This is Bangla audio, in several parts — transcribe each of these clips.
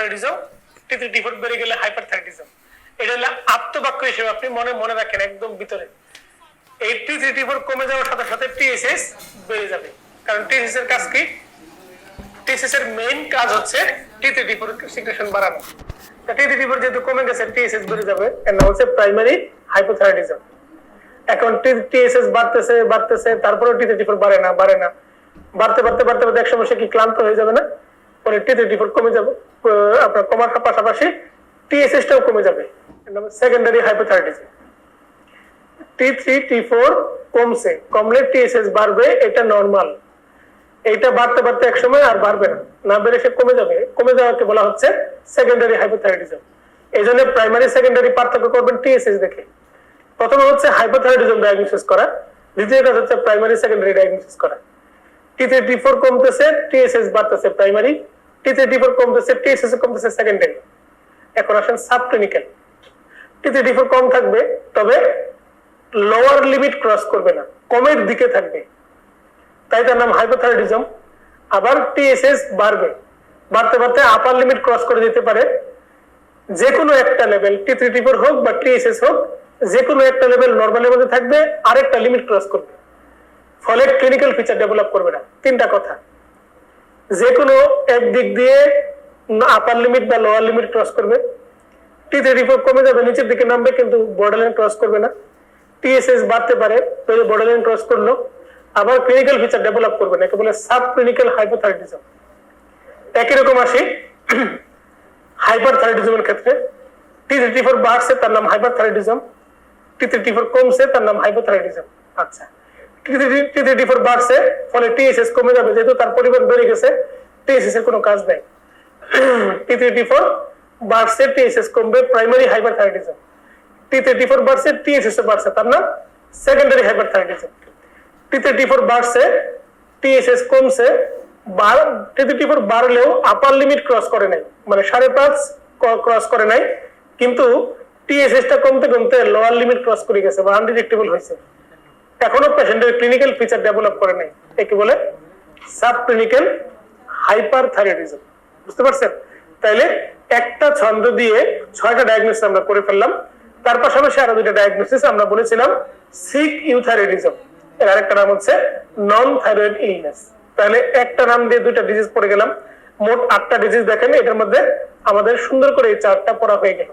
হাইপোথাইরয়েডিজম, T3 T4 বেড়ে গেলে হাইপারথাইরয়েডিজম। এটা হলো আপ্তবাক্য হিসেবে আপনি মনে রাখেন একদম ভিতরে। এই T3 T4 কমে যাওয়ার সাথে সাথে TSS বেড়ে যাবে, কারণ TSS এর কাজ কি? TSS এর মেইন কাজ হচ্ছে T3 T4 সিক্রেশন বাড়ানো। T3 T4 যেহেতু কমে গেছে, TSS বেড়ে যাবে, এর নাম হচ্ছে প্রাইমারি হাইপোথাইরয়েডিজম। এখন TSS বাড়তেছে, তারপরেও T3 T4 বাড়ে না, বাড়তে এক সময় সে কি ক্লান্ত হয়ে যাবে না? পরে T3 T4 কমে যাবে, আপনার কমার পাশাপাশি TSS টাও কমে যাবে, এর নাম সেকেন্ডারি হাইপোথাইরয়েডিজম। T3 T4 কমলে TSS বাড়বে, এটা নরমাল। এইটা বাড়তে এক সময় আর বাড়বে না বেড়ে সে কমে যাওয়াকে বলা হচ্ছে সেকেন্ডারি হাইপোথাইরয়েডিজম। এই জন্য প্রাইমারি সেকেন্ডারি পার্থক্য করবেন TSS দেখে। প্রথম হচ্ছে হাইপোথাইরয়েডিজম ডায়াগনোসিস করা, দ্বিতীয় কাজ হচ্ছে প্রাইমারি সেকেন্ডারি ডায়াগনোসিস করা। T3 T4 কমতেছে, TSS বাড়তেছে প্রাইমারি, T3 T4 কমতেছে, TSS কমতেছে সেকেন্ডারি। এখন আসেন সাবক্লিনিক্যাল। T3 T4 কম থাকবে, তবে লোয়ার লিমিট ক্রস করবে না, কমের দিকে থাকবে, তাই তার নাম হাইপোথাইরয়েডিজম। আবার TSS বাড়তে আপার লিমিট ক্রস করে দিতে পারে। যে কোনো একটা লেভেল, T3 T4 হোক বা TSS হোক, যে কোনো একটা লেভেল নরমালের মধ্যে থাকবে, আরেকটা লিমিট ক্রস করবে, ফলে ক্লিনিক্যাল ফিচার ডেভেলপ করবে না। তিনটা কথা, যে কোনো এক দিক দিয়ে আপার লিমিট বা লোয়ার লিমিট ক্রস করবে, T3 T4 কমে যাবে, নিচের দিকে নামবে, কিন্তু বর্ডারলাইন ক্রস করবে না। TSS বাড়তে পারে, বর্ডারলাইন ক্রস করলো, আবার ক্লিনিক্যাল ফিচার ডেভেলপ করবে না, একে বলে সাব ক্লিনিক্যাল হাইপোথাইরয়েডিজম। একই রকম আসি হাইপারথাইরয়েডিজমের ক্ষেত্রে। T3 T4 বাড়ছে, তার নাম হাইপারথাইরয়েডিজম। T3 T4 কমছে, তার নাম হাইপোথাইরয়েডিজম। আচ্ছা, T3 T4 বাড়ছে, ফলে TSS কমে যাবে, যেহেতু তার পরিমাণ বেড়ে গেছে, TSS এর কোনো কাজ নাই। T3 T4 বাড়ছে, TSS কমবে, প্রাইমারি হাইপারথাইরয়েডিজম। T3 T4 বাড়ছে, TSS বাড়ছে, তার নাম সেকেন্ডারি হাইপারথাইরয়েডিজম। T3 T4 বাড়ছে, TSS কমছে, T3 T4 বাড়লেও আপার লিমিট ক্রস করে নাই, মানে 5.5 ক্রস করে নাই, কিন্তু TSS টা কমতে লোয়ার লিমিট ক্রস করে গেছে বা আনডিটেক্টেবল হয়েছে, এখনো পেশেন্টের ক্লিনিক্যাল ফিচার ডেভেলপ করে নাই, একে বলে সাব ক্লিনিক্যাল হাইপারথাইরয়েডিজম। বুঝতে পারছেন? তাইলে একটা ছন্দ দিয়ে 6টা ডায়াগনোসিস আমরা করে ফেললাম। তার পাশাপাশি আরো 2টা ডায়াগনোসিস আমরা বলেছিলাম, সিক ইউথাইরয়েডিজম, এর আরেকটা নাম হচ্ছে নন থাইরয়েড ইলনেস। তাহলে একটা নাম দিয়ে 2টা ডিজিজ পড়ে গেলাম, মোট 8টা ডিজিজ দেখেন, এটার মধ্যে আমাদের সুন্দর করে এই 4টা পড়া হয়ে গেল।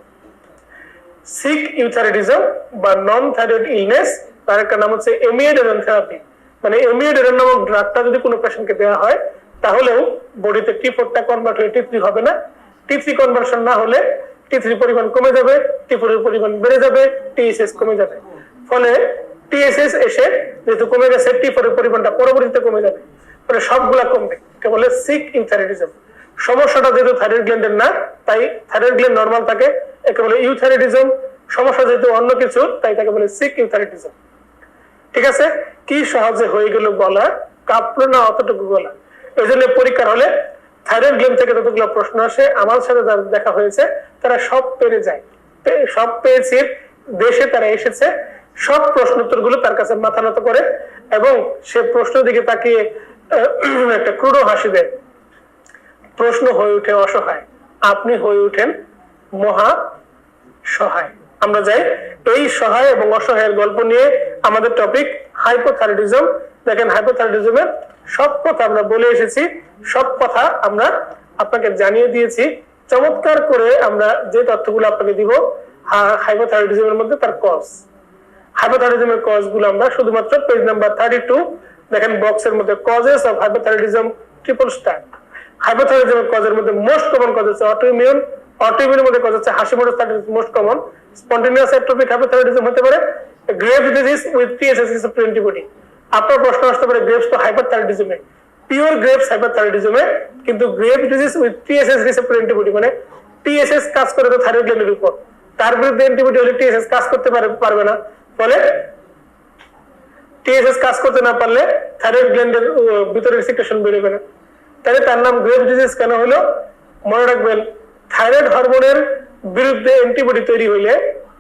সিক ইউথাইরয়েডিজম বা নন থাইরয়েড ইলনেস, তার একটা নাম হচ্ছে এমিওডারন থেরাপি। মানে এমিওডারন নামক ড্রাগটা যদি কোনো পেশেন্টকে দেওয়া হয়, তাহলেও বডিতে T4 টা কনভার্ট হয়ে T3 হবে না। T3 কনভার্সন না হলে T3 পরিমাণ কমে যাবে, T4 এর পরিমাণ বেড়ে যাবে, TSS কমে যাবে, ফলে TSS এসে যেহেতু কমে গেছে, T4 এর পরিমাণটা পরবর্তীতে কমে যাবে, ফলে সবগুলা কমবে, কেবল সিক ইউথাইরয়েডিজম। সমস্যাটা যেহেতু থাইরয়েড গ্ল্যান্ডের না, তাই থাইরয়েড গ্ল্যান্ড নরমাল থাকে, একে বলে ইউথাইরয়েডিজম। সমস্যা যেহেতু অন্য কিছু, তাই তাকে বলে সিক ইউথাইরয়েডিজম। ঠিক আছে? কি সহজে হয়ে গেল বলা, কাঁপলো না অতটুকু বলা। এই জন্য পরীক্ষার হলে থাইরয়েড গ্ল্যান্ড থেকে যতগুলো প্রশ্ন আসে, আমার সাথে যারা দেখা হয়েছে তারা সব পেরে যায়, সব পেয়েছে, দেশে তারা এসেছে, সব প্রশ্ন উত্তর গুলো তার কাছে মাথা নত করে, এবং সে প্রশ্নের দিকে তাকিয়ে একটা ক্রুড় হাসি দেয়। প্রশ্ন হয়ে উঠে অসহায়, আপনি হয়ে উঠেন মহা সহায়। আমরা যাই এই সহায় এবং অসহায়ের গল্প নিয়ে। আমাদের টপিক হাইপোথাইরয়েডিজম। দেখেন, হাইপোথাইরয়েডিজমের সব কথা আমরা বলে এসেছি, সব কথা আমরা আপনাকে জানিয়ে দিয়েছি। চমৎকার করে আমরা যে তথ্যগুলো আপনাকে দিব, হাইপোথাইরয়েডিজমের মধ্যে তার কজ, হাইপোথাইরয়েডিজমের কজ গুলো আমরা শুধুমাত্র পেজ নাম্বার 32 দেখেন, বক্সের মধ্যে causes of hypothyroidism triple star. হাইপোথাইরয়েডিজমের কজের মধ্যে মোস্ট কমন কজ হচ্ছে অটোইমিউন, অটোইমিউনের মধ্যে কজ হচ্ছে Hashimoto's most common. Spontaneous atrophic hypothyroidism হতে পারে Graves disease with TSS receptor antibody. আপনার প্রশ্ন আসতে পারে, গ্রেভস তো হাইপারথাইরয়েডিজমে, পিওর গ্রেভস হাইপারথাইরয়েডিজমে, কিন্তু grave disease with TSS receptor antibody, মানে TSS কাজ করে তো থাইরয়েড গ্ল্যান্ডের উপর, তার বিরুদ্ধে অ্যান্টিবডি হলে TSS কাজ করতে পারবে না, ফলে TSS কাজ করতে না পারলে থাইরয়েড গ্ল্যান্ডের ভিতরের সিক্রেশন বেরোবে না। তাহলে তার নাম গ্রেভ ডিজিজ কেন হলো? মনে রাখবেন, থাইরয়েড হরমোনের বিরুদ্ধে অ্যান্টিবডি তৈরি হইলে,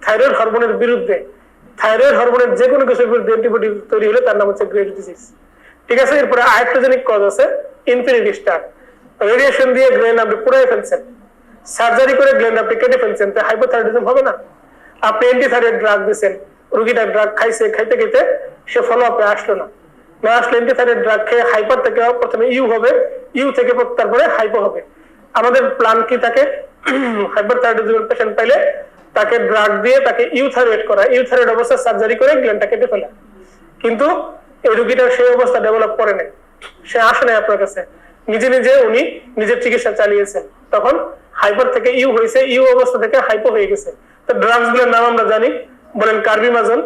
থাইরয়েড হরমোনের বিরুদ্ধে, থাইরয়েড হরমোনের যে কোনো কিছুর বিরুদ্ধে অ্যান্টিবডি তৈরি হলে তার নাম হচ্ছে গ্রেভ ডিজিজ। ঠিক আছে? এরপরে আরেকটা জেনিক কজ আছে ইনফিনিটি স্টার। রেডিয়েশন দিয়ে গ্রেন আপনি পুরাই ফেলছেন, সার্জারি করে গ্ল্যান্ড আপনি কেটে ফেলছেন, তো হাইপোথাইরয়েডিজম হবে না? আপনি অ্যান্টিথাইরয়েড ড্রাগ দিচ্ছেন, রোগীটা ড্রাগ খাইছে, খাইতে খাইতে সে ফলো আপে আসলো না, না আসলে অ্যান্টিথাইরয়েড ড্রাগ খেয়ে হাইপার থেকে প্রথমে ইউ হবে, ইউ থেকে তারপরে হাইপো হবে। আমাদের প্ল্যান কি, তাকে হাইপারথাইরয়েডিজমের পেশেন্ট পাইলে তাকে ড্রাগ দিয়ে তাকে ইউথাইরয়েড করা, ইউথাইরয়েড অবস্থা সার্জারি করে গ্ল্যান্ডটা কেটে ফেলা। কিন্তু এই রোগীটা সেই অবস্থা ডেভেলপ করে নাই, সে আসে নাই আপনার কাছে, নিজে নিজে উনি নিজের চিকিৎসা চালিয়েছেন, তখন হাইপার থেকে ইউ হয়েছে, ইউ অবস্থা থেকে হাইপো হয়ে গেছে। তো ড্রাগস গুলোর নাম আমরা জানি, বলেন কার্বিমাজল,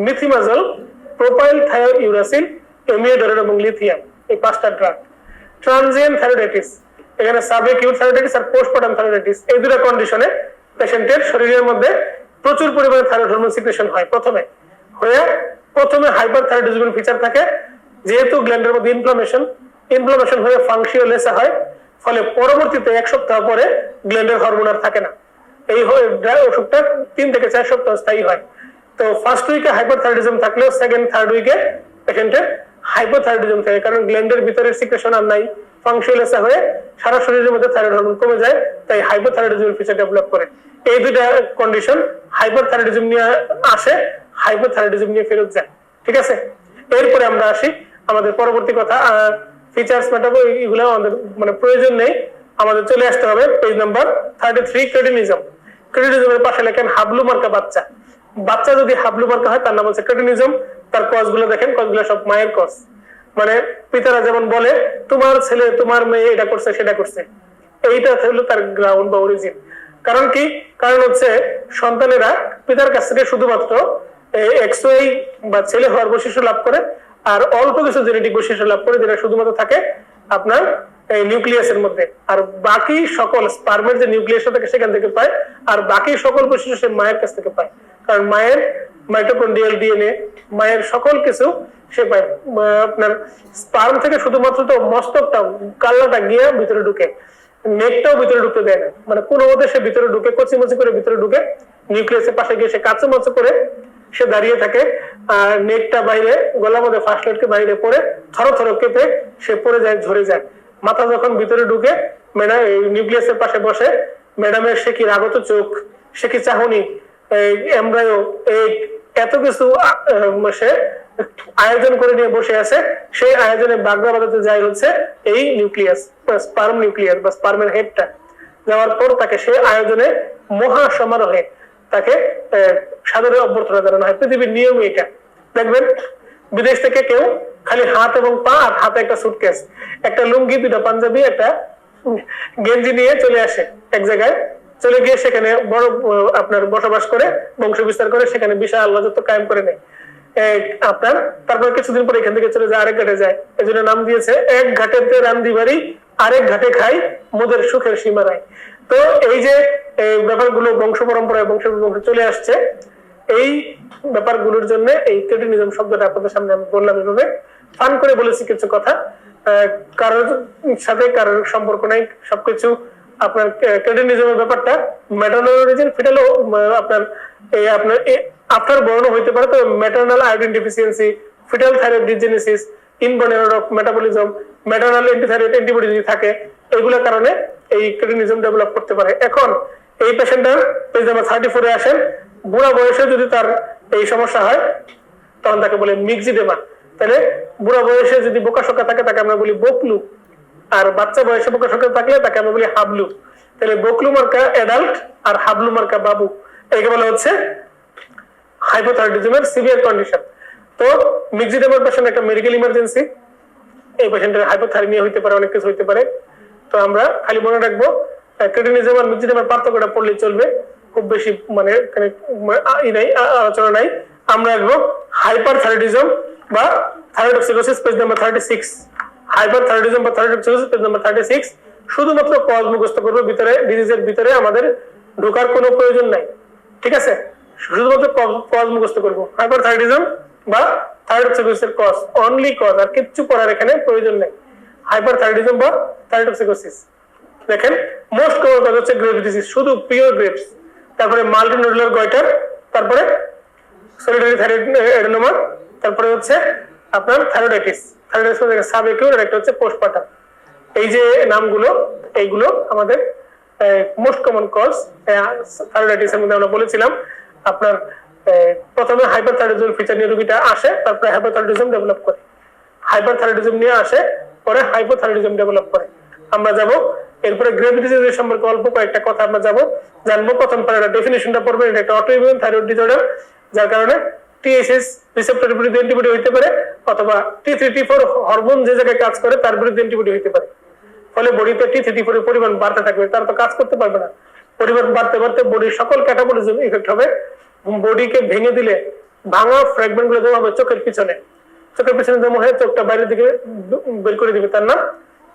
মিথিমাজল, প্রোপাইল থায়োইউরাসিল, এমিওডোরেন এবং লিথিয়াম, এই 5টা ড্রাগ। ট্রানজিয়েন্ট থাইরয়েডাইটিস, এখানে সাবএকিউট থাইরয়েডাইটিস আর পোস্টপার্টাম থাইরয়েডাইটিস, এই দুটো কন্ডিশনে পেশেন্টের শরীরের মধ্যে প্রচুর পরিমাণে থাইরয়েড হরমোন সিক্রেশন হয় প্রথমে হাইপারথাইরয়েডিজমের ফিচার থাকে, যেহেতু গ্ল্যান্ডের মধ্যে ইনফ্লামেশন হয়ে ফাংশিওলেসা হয়, ফলে পরবর্তীতে 1 সপ্তাহ পরে গ্ল্যান্ডের হরমোন আর থাকে না। এই অসুখটা 3 থেকে 4 সপ্তাহ স্থায়ী হয়। তো ফার্স্ট উইকে হাইপারথাইরয়েডিজম থাকলেও সেকেন্ড থার্ড উইকে পেশেন্টের হাইপোথাইরয়েডিজম থাকে, কারণ গ্ল্যান্ডের ভিতরে সিক্রেশন আর নাই, ফাংশিওলেসা হয়ে সারা শরীরের মধ্যে থাইরয়েড হরমোন কমে যায়, তাই হাইপোথাইরয়েডিজমের ফিচার ডেভেলপ করে। এই দুইটা কন্ডিশন হাইপারথাইরয়েডিজম নিয়ে আসে, হাইপোথাইরয়েডিজম নিয়ে ফেরত যায়। ঠিক আছে, এরপরে আমরা আসি আমাদের পরবর্তী কথা, ফিচার্স মেটাবো, এগুলো আমাদের মানে প্রয়োজন নেই, আমাদের চলে আসতে হবে পেজ নাম্বার 33, ক্রেটিনিজম। ক্রেটিনিজমের পাশে লেখেন হাবলু মার্কা বাচ্চা। বাচ্চা যদি হাবলু মার্কা হয় তার নাম হচ্ছে ক্রেটিনিজম। তার কজ গুলো দেখেন, কজ গুলো সব মায়ের কজ, মানে পিতারা যেমন বলে তোমার ছেলে তোমার মেয়ে এটা করছে সেটা করছে, এইটা হলো তার গ্রাউন্ড বা অরিজিন। কারণ কি, কারণ হচ্ছে সন্তানেরা পিতার কাছ থেকে শুধুমাত্র XY বা ছেলে হওয়ার বৈশিষ্ট্য লাভ করে, আর অল্প কিছু জেনেটিক বৈশিষ্ট্য লাভ করে, যেটা শুধুমাত্র থাকে আপনার এই নিউক্লিয়াসের মধ্যে, আর বাকি সকল স্পার্মের যে নিউক্লিয়াসটা থাকে সেখান থেকে পায়, আর বাকি সকল বৈশিষ্ট্য সে মায়ের কাছ থেকে পায়। কারণ মায়ের মাইটোকন্ড্রিয়াল ডিএনএ, মায়ের সকল কিছু সে পায়। আপনার স্পার্ম থেকে শুধুমাত্র তো মস্তকটা, কাল্লাটা গিয়ে ভিতরে ঢুকে, নেকটাও ভিতরে ঢুকতে দেয় না, মানে কোনো মতে সে ভিতরে ঢুকে, কচিমচি করে ভিতরে ঢুকে, নিউক্লিয়াসের পাশে গিয়ে সে কাচুমাচু করে সে দাঁড়িয়ে থাকে, আর নেকটা বাইরে, গলার মধ্যে ফার্স্ট লেটকে বাইরে পড়ে থরো থরো কেঁপে সে পড়ে যায়, ঝরে যায়। মাথা যখন ভিতরে ঢুকে ম্যাডাম নিউক্লিয়াসের পাশে বসে, ম্যাডামের সে কি রাগত চোখ, সে কি চাহনি, এমব্রায়ো, এত কিছু সে আয়োজন করে নিয়ে বসে আছে। সেই আয়োজনে বাগড়া বাজাতে যায় হচ্ছে এই নিউক্লিয়াস, স্পার্ম নিউক্লিয়াস বা স্পার্মের হেডটা। যাওয়ার পর তাকে সে আয়োজনে মহা সমারোহে তাকে সাদরে অভ্যর্থনা জানানো হয়। পৃথিবীর নিয়ম এটা। দেখবেন বিদেশ থেকে কেউ খালি হাত এবং পা, আর হাতে একটা সুটকেস, একটা লুঙ্গি, 2টা পাঞ্জাবি, একটা গেঞ্জি নিয়ে চলে আসে এক জায়গায়, চলে গিয়ে সেখানে বড় আপনার বসবাস করে, বংশ বিস্তার করে, সেখানে বিশাল রাজত্ব কায়েম করে নেয় আপনার। তারপর কিছুদিন পরে এখান থেকে চলে যায়, আরেক ঘাটে যায়। এই জন্য নাম দিয়েছে এক ঘাটেতে রান্দি বাড়ি, আরেক ঘাটে খাই মোদের সুখের সীমানায়। তো এই যে ব্যাপারগুলো বংশ পরম্পরায় বংশ চলে আসছে, এই ব্যাপারগুলোর জন্য এই ক্রেটিনিজম শব্দটা আপনাদের সামনে আমি বললাম। এভাবে ফান করে বলেছি কিছু কথা, কারোর সাথে কারোর সম্পর্ক নাই, সবকিছু আপনার ক্রেটিনিজমের ব্যাপারটা ম্যাটারনাল অরিজিন, ফিটালও আপনার আফটার বর্ণ হইতে পারে। তো maternal iodine deficiency, fetal thyroid dysgenesis, inborn error of metabolism, maternal antithyroid antibody যদি থাকে, এগুলোর কারণে এই ক্রেটিনিজম ডেভেলপ করতে পারে। এখন এই পেশেন্টটা পেজ নাম্বার 34-এ আসেন। বুড়া বয়সে যদি তার এই সমস্যা হয় তখন তাকে বলে মিক্সিডেমা। তাহলে বুড়া বয়সে যদি বোকাশোকা থাকে তাকে আমরা বলি বকলু, আর বাচ্চা বয়সে বোকাশোকা থাকলে তাকে আমরা বলি হাবলু। তাহলে বকলু মার্কা অ্যাডাল্ট আর হাবলু মার্কা বাবু, একে বলা হচ্ছে হাইপোথাইরয়েডিজমের সিভিয়ার কন্ডিশন। তো মিক্সিডেমার পেশেন্ট একটা মেডিকেল ইমার্জেন্সি, এই পেশেন্টের হাইপোথাইরমিয়া হইতে পারে, অনেক কিছু হইতে পারে। তো আমরা খালি মনে রাখবো ক্রেটিনিজম আর মিক্সিডেমার পার্থক্যটা পড়লে চলবে, খুব বেশি মানে আলোচনা নাই। আমরা রাখবো হাইপারথাইরয়েডিজম বা থাইরয়েডক্সিকোসিস, পেজ নাম্বার 36। হাইপারথাইরয়েডিজম বা থাইরয়েডক্সিকোসিস, পেজ নাম্বার 36। শুধুমাত্র কজ মুখস্থ করবে, ভিতরে ডিজিজের ভিতরে আমাদের ঢোকার কোনো প্রয়োজন নাই। ঠিক আছে, শুধুমাত্র কজ মুখস্থ করবো। হাইপারথাইরয়েডিজম বা থাইরয়েডক্সিকোসিসের কজ, অনলি কজ, আর কিচ্ছু পড়ার এখানে প্রয়োজন নেই। হাইপারথাইরয়েডিজম বা থাইরয়েডক্সিকোসিস দেখেন, মোস্ট কমন কজ হচ্ছে গ্রেভস ডিজিজ, শুধু পিওর গ্রেভস, তারপরে মাল্টিনোডুলার গয়টার, তারপরে সলিটারি থাইরয়েড এডেনোমা, তারপরে হচ্ছে আপনার থাইরয়েডাইটিস, থাইরয়েডাইটিস সাবএকিউট, আর একটা হচ্ছে পোস্টপার্টাম। এই যে নামগুলো, এইগুলো আমাদের মোস্ট কমন কজ থাইরয়েডাইটিস এর মধ্যে আমরা বলেছিলাম আপনার প্রথমে হাইপারথাইরয়েডিজম ফিচার নিয়ে রোগীটা আসে, তারপরে হাইপারথাইরয়েডিজম ডেভেলপ করে, হাইপারথাইরয়েডিজম নিয়ে আসে, পরে হাইপোথাইরয়েডিজম ডেভেলপ করে। আমরা যাব এরপরে গ্রেভ ডিজিজ সম্পর্কে অল্প কয়েকটা কথা আমরা জানবো। প্রথম পারে ডেফিনিশনটা পড়বে, এটা একটা অটোইমিউন থাইরয়েড ডিসঅর্ডার, যার কারণে টিএসএস রিসেপ্টরের বিরুদ্ধে অ্যান্টিবডি হইতে পারে, অথবা T3T4 হরমোন যে জায়গায় কাজ করে তার বিরুদ্ধে অ্যান্টিবডি হইতে পারে। ফলে বডিতে T3T4 এর পরিমাণ বাড়তে থাকবে, তার তো কাজ করতে পারবে না। পরিমাণ বাড়তে বাড়তে বডির সকল ক্যাটাবলিজম ইফেক্ট হবে। বডিকে ভেঙে দিলে ভাঙা ফ্র্যাগমেন্ট গুলো জমা হবে চোখের পিছনে জমা হয়ে চোখটা বাইরের দিকে বের করে দিবে, তার নাম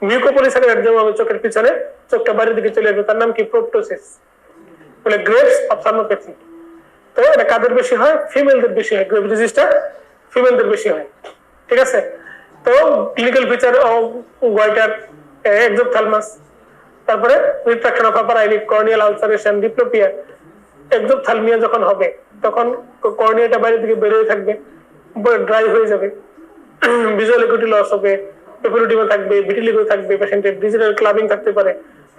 মিউকোপলিস্যাকারাইড। জমা হবে চোখের পিছনে, চোখটা বাইরের দিকে চলে আসবে, তার নাম কি? প্রোপটোসিস। বলে গ্রেভস অপথ্যালমোপ্যাথি। তো এটা কাদের বেশি হয়? ফিমেলদের বেশি হয়। গ্রেভ ডিজিজটা ফিমেলদের বেশি হয়, ঠিক আছে? তো ক্লিনিক্যাল ফিচার গোইটার, এক্সোপথ্যালমাস, তারপরে retraction of upper eyelid, corneal ulceration, diplopia. Exophthalmia যখন হবে তখন কর্নিয়াটা বাইরের দিকে বের হয়ে থাকবে, ড্রাই হয়ে যাবে, ভিজুয়াল একুইটি লস হবে, পেপিলোডিমা থাকবে, ভিটিলিগো থাকবে, পেশেন্টের ডিজিটাল ক্লাবিং থাকতে পারে,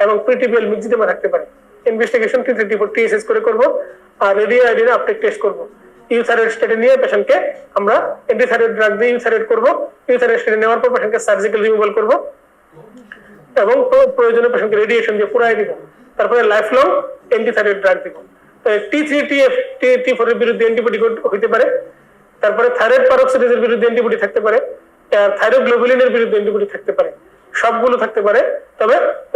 এবং প্রিটিবিয়াল মিক্সিডেমা থাকতে পারে। ইনভেস্টিগেশন T3T4 টিএসএস করে করব, আর রেডিও আইডির আপটেক টেস্ট করব। ইউথাইরয়েড স্টেটে নিয়ে পেশেন্টকে আমরা অ্যান্টিথাইরয়েড ড্রাগ দিয়ে ইউথাইরয়েড করব। ইউথাইরয়েড স্টেটে নেওয়ার পর পেশেন্টকে সার্জিক্যাল রিমুভাল করব, এবং প্রয়োজনে পেশেন্টকে রেডিয়েশন দিয়ে পুরাই দিব। তারপরে লাইফ লং অ্যান্টিথাইরয়েড ড্রাগ দিব। T3T4 এর বিরুদ্ধে অ্যান্টিবডি হইতে পারে, তারপরে থাইরয়েড পারঅক্সিডেজের বিরুদ্ধে অ্যান্টিবডি থাকতে পারে, থাইরোগ্লোবুলিনের বিরুদ্ধে অ্যান্টিবডি থাকতে পারে, সবগুলো থাকতে পারে। তবে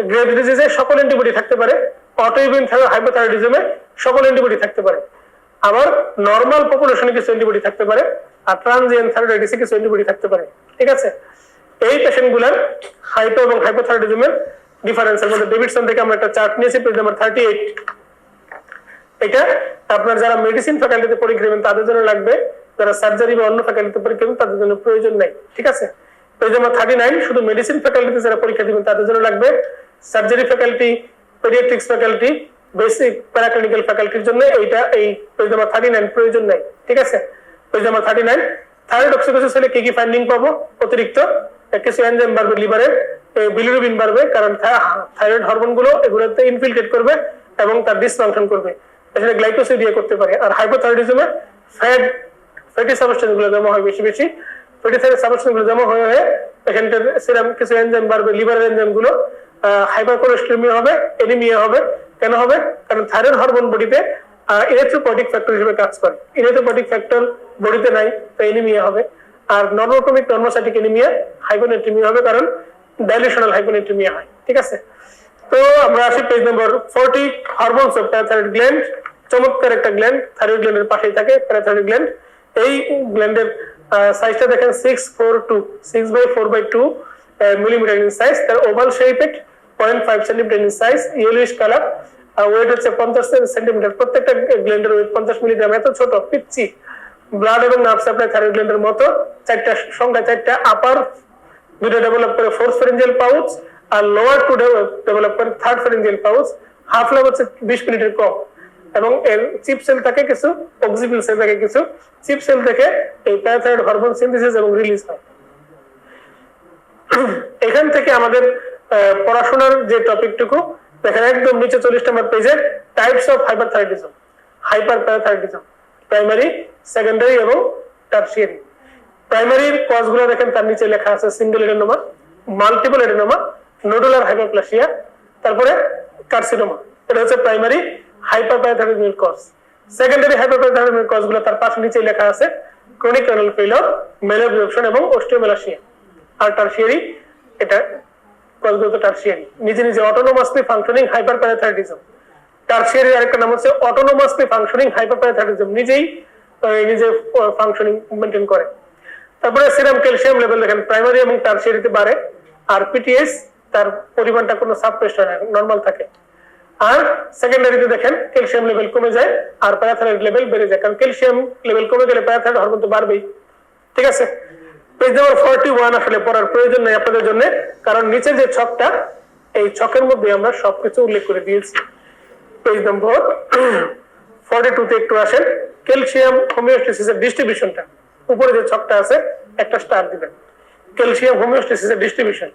গ্রেভ ডিজিজে সকল অ্যান্টিবডি থাকতে পারে, অটোইমিউন হাইপোথাইরয়েডিজমে সকল অ্যান্টিবডি থাকতে পারে। আবার নরমাল পপুলেশনে কিছু অ্যান্টিবডি থাকতে পারে, আর ট্রানজিয়েন্ট থাইরয়েডাইটিসে কিছু অ্যান্টিবডি থাকতে পারে, ঠিক আছে? এই পেশেন্টগুলোর হাইপো এবং হাইপোথাইরয়েডিজমের ডিফারেন্সের মধ্যে ডেভিডসন থেকে আমরা একটা চার্ট নিয়েছি, পেজ নাম্বার 38। এটা আপনার যারা মেডিসিন ফ্যাকাল্টিতে পরীক্ষা দেবেন তাদের জন্য লাগবে, যারা সার্জারি বা অন্য ফ্যাকাল্টিতে পরীক্ষা দেবেন তাদের জন্য প্রয়োজন নাই, ঠিক আছে? পেজ নাম্বার 39 শুধু মেডিসিন ফ্যাকাল্টিতে যারা পরীক্ষা দিবেন তাদের জন্য লাগবে। Surgery faculty, paediatrics faculty, basic paraclinical ফ্যাকাল্টির জন্য এইটা এই পেজ নাম্বার 39 প্রয়োজন নাই, ঠিক আছে? Page number 39। থাইরয়েড টক্সিকোসিস হলে কি কি ফাইন্ডিং পাবো? অতিরিক্ত কিছু এনজাইম বাড়বে লিভারের, বিলিরুবিন বাড়বে, কারণ থাইরয়েড হরমোন গুলো এগুলোতে ইনফিলট্রেট করবে এবং তার ডিসফাংশন করবে, এখানে গ্লাইকোসিডিয়া করতে পারে। আর হাইপোথাইরয়েডিজমে ফ্যাটি সাবস্টেন্স গুলো জমা হয় বেশি বেশি, ফ্যাটি সাবস্টেন্স গুলো জমা হয়ে পেশেন্টের সিরাম কিছু এনজাইম বাড়বে, লিভারের এনজাইম গুলো হাইপারকোলেস্টেরমিয়া হবে, এনিমিয়া হবে। কেন হবে? কারণ থাইরয়েড হরমোন বডিতে ইলেকট্রোপয়েটিক ফ্যাক্টর হিসেবে কাজ করে, ইলেকট্রোপয়েটিক ফ্যাক্টর বডিতে নাই, তো এনিমিয়া হবে। আর নর্মোক্রমিক নর্মোসাইটিক এনিমিয়া, হাইপোনেট্রিমিয়া হবে, কারণ ডাইলিউশনাল হাইপোনেট্রিমিয়া হয়, ঠিক আছে? তো আমরা আসি page number 40, hormones of parathyroid gland. চমৎকার একটা গ্ল্যান্ড, থাইরয়েড গ্ল্যান্ডের পাশেই থাকে প্যারাথাইরয়েড গ্ল্যান্ড। এই গ্ল্যান্ডের সাইজটা দেখেন 6/4 মিলিমিটার ইন সাইজ, তার oval shaped, 0.5 centimetre in size, yellowish colour, weight হচ্ছে 50 সেন্টিমিটার। প্রত্যেকটা গ্ল্যান্ডের ওয়েট 50 মিলিগ্রাম, এত ছোট পিচ্ছি। ব্লাড এবং নার্ভ সাপ্লাই থাইরয়েড গ্ল্যান্ডের মতো, সংখ্যা 4টা, আপার দুটো ডেভেলপ করে 4th ফ্যারিঞ্জিয়াল পাউচ, আর লোয়ার টু ডেভেলপ করে 3rd pharyngeal pouch. Half life হচ্ছে 20 মিনিটের কম, এবং এর চিপ সেল থাকে কিছু, অক্সিপিল সেল থাকে কিছু। চিপ সেল থেকে এই প্যারাথাইরয়েড হরমোন সিনথেসিস এবং রিলিজ হয়। এখান থেকে আমাদের পড়াশোনার যে টপিকটুকু দেখেন, একদম নিচে 40 নম্বর পেজে, types of hyperthyroidism, hyper parathyroidism, primary, secondary এবং টারশিয়ারি। প্রাইমারির কজগুলো দেখেন তার নিচে লেখা আছে: সিঙ্গেল এডেনোমা, মাল্টিপল এডেনোমা, নোডুলার হাইপারপ্লাসিয়া, তারপরে কার্সিনোমা। এটা হচ্ছে প্রাইমারি হাইপারপ্যারাথাইরয়েডিজমের কজ। সেকেন্ডারি হাইপারপ্যারাথাইরয়েডিজমের কজগুলো তার পাশে নিচে লেখা আছে: ক্রনিক রেনাল ফেইলিউর, ম্যালঅ্যাবজর্পশন এবং অস্টিওমেলাসিয়া। আর টারশিয়ারি, এটা কজগুলো তো টারশিয়ারি, নিজে নিজে অটোনোমাসলি ফাংশনিং হাইপারপ্যারাথাইরয়েডিজম। টারশিয়ারির আরেকটা নাম হচ্ছে অটোনোমাসলি ফাংশনিং হাইপারপ্যারাথাইরয়েডিজম, নিজে ফাংশনিং মেইনটেইন করে। তারপরে সিরাম ক্যালসিয়াম লেভেল দেখেন প্রাইমারি এবং টারশিয়ারিতে বাড়ে, আর পিটিএস তার পরিমাণটা কোনো সাবটেস্ট হয় না, নরমাল থাকে। আর সেকেন্ডারিতে দেখেন ক্যালসিয়াম লেভেল কমে যায় আর প্যারাথাইরয়েড লেভেল বেড়ে যায়, কারণ ক্যালসিয়াম লেভেল কমে গেলে প্যারাথাইরয়েড হরমোন তো বাড়বেই, ঠিক আছে? পেজ নাম্বার 41 আসলে পড়ার প্রয়োজন নেই আপনাদের জন্য, কারণ নিচের যে ছকটা, এই ছকের মধ্যে আমরা সবকিছু উল্লেখ করে দিয়েছি। পেজ নম্বর 42 তে একটু আসেন, ক্যালসিয়াম হোমিওস্ট্যাসিসের ডিস্ট্রিবিউশনটা। উপরে যে ছকটা আছে একটা স্টার দিবেন, ক্যালসিয়াম হোমিওস্ট্যাসিসের ডিস্ট্রিবিউশন।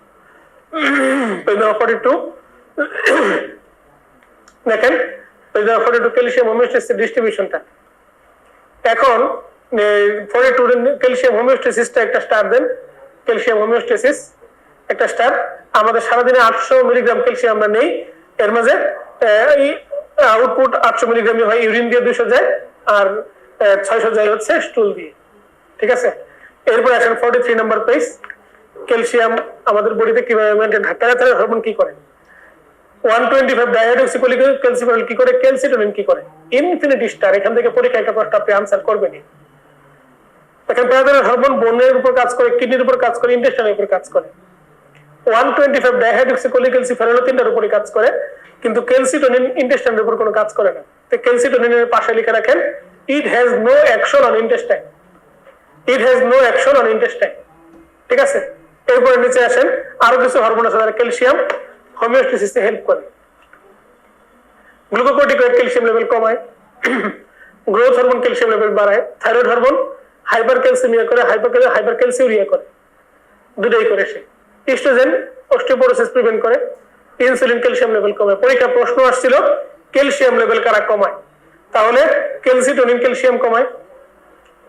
পেজ নাম্বার 42, দেখেন 42 ক্যালসিয়াম হোমিওস্ট্যাসিস ডিস্ট্রিবিউশনটা। এখন 42 ক্যালসিয়াম হোমিওস্ট্যাসিসটা একটা স্টার দেন, ক্যালসিয়াম হোমিওস্ট্যাসিস একটা স্টার। আমাদের সারাদিনে 800 মিলিগ্রাম ক্যালসিয়াম আমরা নেই, এর মাঝে আউটপুট 800 মিলিগ্রামই হয়, ইউরিন দিয়ে 200 যায় আর 600 যায় হচ্ছে স্টুল দিয়ে, ঠিক আছে। এরপর আসেন 43 নাম্বার পেজ, ক্যালসিয়াম আমাদের বডিতে কিভাবে মেইনটেইন হয়। প্যারাথাইরয়েড হরমোন কি করে, 125 ডাইহাইড্রোক্সিক্যালসিফেরল কি করে, ক্যালসিটোনিন কি করে, ইনফিনিটি স্টার। এখান থেকে পরীক্ষা একটা প্রশ্ন আপনি আনসার করবেনই। এখন প্যারাথাইরয়েড হরমোন বোনের উপর কাজ করে, কিডনির উপর কাজ করে, ইন্টেস্টাইনের উপর কাজ করে। 125 ডাইহাইড্রোক্সিক্যালসিফেরল তিনটার উপরে কাজ করে, কিন্তু ক্যালসিটোনিন ইন্টেস্টাইনের উপর কোনো কাজ করে না। তো ক্যালসিটোনিনের পাশে লিখে রাখেন it has no action on intestine, it has no action on intestine, ঠিক আছে। এরপরে নিচে আসেন আরো কিছু হরমোন আছে যারা ক্যালসিয়াম হোমিওস্ট্যাসিসে হেল্প করে। গ্লুকোকর্টিকয়েড ক্যালসিয়াম লেভেল কমায়, গ্রোথ হরমোন ক্যালসিয়াম লেভেল বাড়ায়, থাইরয়েড হরমোন হাইপারক্যালসিমিয়া করে, হাইপারক্যালসিউরিয়া করে, দুটোই করে সে। ইস্ট্রোজেন অস্টিওপোরোসিস প্রিভেন্ট করে, ইনসুলিন ক্যালসিয়াম লেভেল কমায়। পরীক্ষা প্রশ্ন আসছিল ক্যালসিয়াম লেভেল কারা কমায়, তাহলে ক্যালসিটোনিন ক্যালসিয়াম কমায়,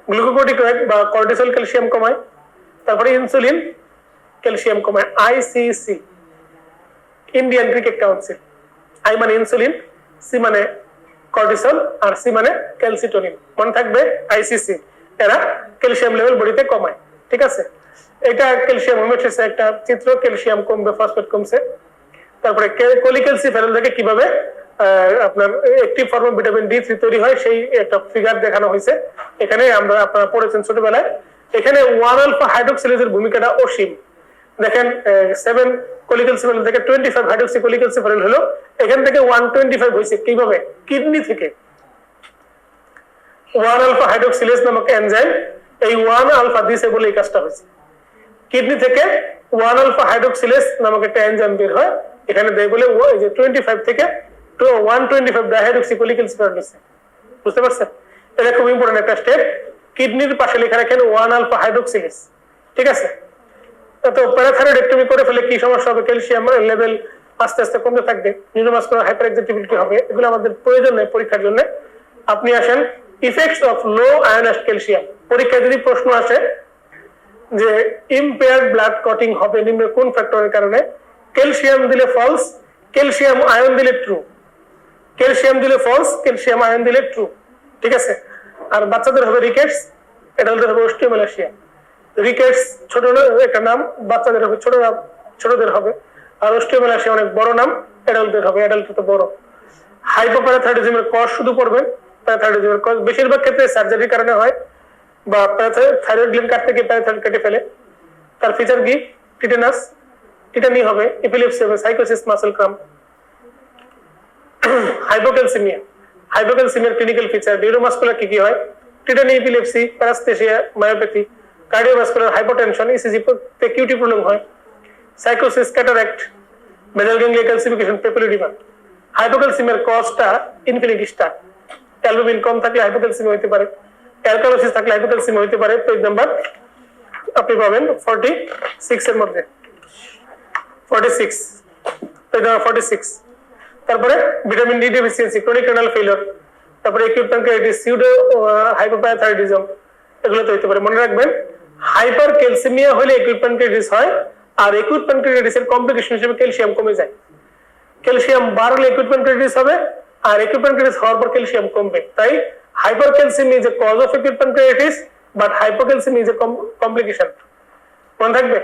গ্লুকোকর্টিকয়েড বা কর্টিসল ক্যালসিয়াম কমায়, তারপরে ইনসুলিন ক্যালসিয়াম কমায়। ICC Indian cricket council, I মানে ইনসুলিন, সি মানে কর্টিসল আর সি মানে ক্যালসিটোনিন, মনে থাকবে আইসিসি, এরা ক্যালসিয়াম লেভেল বডিতে কমায়, ঠিক আছে। এটা ক্যালসিয়াম হোমিওস্ট্যাসিস একটা চিত্র, ক্যালসিয়াম কমবে, ফসফেট কমছে। তারপরে কোলিক্যালসিফেরল থেকে কিভাবে আপনার active form of vitamin D3 তৈরি হয় সেই একটা ফিগার দেখানো হয়েছে এখানে, আমরা আপনারা পড়েছেন ছোটবেলায়। এখানে 1 আলফা হাইড্রোক্সিলেজের ভূমিকাটা অসীম। দেখেন 7 কোলিক্যালসিফেরল থেকে 25 হাইড্রোক্সিকোলিক্যালসিফেরল হলো, এখান থেকে 125 হয়েছে কিভাবে, কিডনি থেকে 1 আলফা হাইড্রোক্সিলেজ নামক এনজাইম, এই 1 আলফা দিছে বলে এই কাজটা হয়েছে। কিডনি থেকে 1 আলফা হাইড্রোক্সিলেজ নামক একটা এনজাইম বের হয়, এখানে দেয় বলে এই যে 25 থেকে 125 ডাইহাইড্রোক্সিকোলিক্যালসিফেরল হচ্ছে, বুঝতে পারছেন। এটা খুব ইম্পর্টেন্ট একটা স্টেপ। কিডনির পাশে লেখা রাখেন 1 আলফা হাইড্রোক্সিলেজ, ঠিক আছে। তো প্যারাথাইরয়েডেক্টমি করে ফেলে কি সমস্যা হবে, ক্যালসিয়াম লেভেল আস্তে আস্তে কমতে থাকবে, নিউরোমাসকুলার হাইপারএক্সাইটেবিলিটি হবে, এগুলো আমাদের প্রয়োজন নেই পরীক্ষার জন্য। আপনি আসেন effects of low ionised calcium. পরীক্ষায় যদি প্রশ্ন আসে যে ইম্পেয়ার্ড ব্লাড ক্লটিং হবে নিম্ন কোন ফ্যাক্টরের কারণে, ক্যালসিয়াম দিলে ফলস, ক্যালসিয়াম আয়ন দিলে ট্রু, ক্যালসিয়াম দিলে ফলস, ক্যালসিয়াম আয়ন দিলে ট্রু, ঠিক আছে। আর বাচ্চাদের হবে রিকেটস, এডাল্টদের হবে অস্টিওমেলাসিয়া। রিকেটস ছোট একটা নাম, বাচ্চাদের হবে ছোটদের হবে, আর অস্টিওমেলাসিয়া অনেক বড় নাম, এডাল্টদের হবে, এডাল্ট তো বড়। হাইপোপ্যারাথাইরয়েডিজমের কজ শুধু পড়বেন, প্যারাথাইরয়েডিজমের কজ বেশিরভাগ ক্ষেত্রে সার্জারির কারণে হয়, বা থাইরয়েড গ্ল্যান্ড কাটতে গিয়ে প্যারাথাইরয়েড কেটে ফেলে। তার ফিচার কি, টিটেনাস, টিটানি হবে, এপিলেপসি হবে, সাইকোসিস, মাসল ক্রাম্প। হাইপোক্যালসিমিয়া, হাইপোক্যালসিমিয়ার ক্লিনিক্যাল ফিচার, নিউরোমাসকুলার কি কি হয়, tetany, epilepsy, paraesthesia, myopathy, cardiovascular hypotension, ECG তে কিউটি প্রবলেম হয়, সাইকোসিস, cataract, basal ganglia calcification, papilloedema. হাইপোক্যালসিমিয়ার কজটা ইনফিনিটি স্টার। অ্যালবুমিন কম থাকলে হাইপোক্যালসিমিয়া হতে পারে, অ্যালকালোসিস থাকলে হাইপোক্যালসিমিয়া হতে পারে। পেজ নাম্বার আপনি পাবেন 46 এর মধ্যে, 46, পেজ নাম্বার 46। তারপরে vitamin D deficiency, chronic renal failure, তারপরে অ্যাকিউট প্যানক্রিয়াটাইটিস, সিউডো হাইপোপ্যারাথাইরয়েডিজম, এগুলো তো হতে পারে। মনে রাখবেন হাইপার ক্যালসিমিয়া হলে অ্যাকিউট প্যানক্রিয়াটাইটিস হয়, আর অ্যাকিউট প্যানক্রিয়াটাইটিসের কমপ্লিকেশন হিসেবে ক্যালসিয়াম কমে যায়। ক্যালসিয়াম বাড়লে অ্যাকিউট প্যানক্রিয়াটাইটিস হবে, আর অ্যাকিউট প্যানক্রিয়াটাইটিস হওয়ার পর ক্যালসিয়াম কমবে। তাই hypercalcaemia is a cause of acute pancreatitis, but hypocalcaemia is a complication. মনে থাকবে।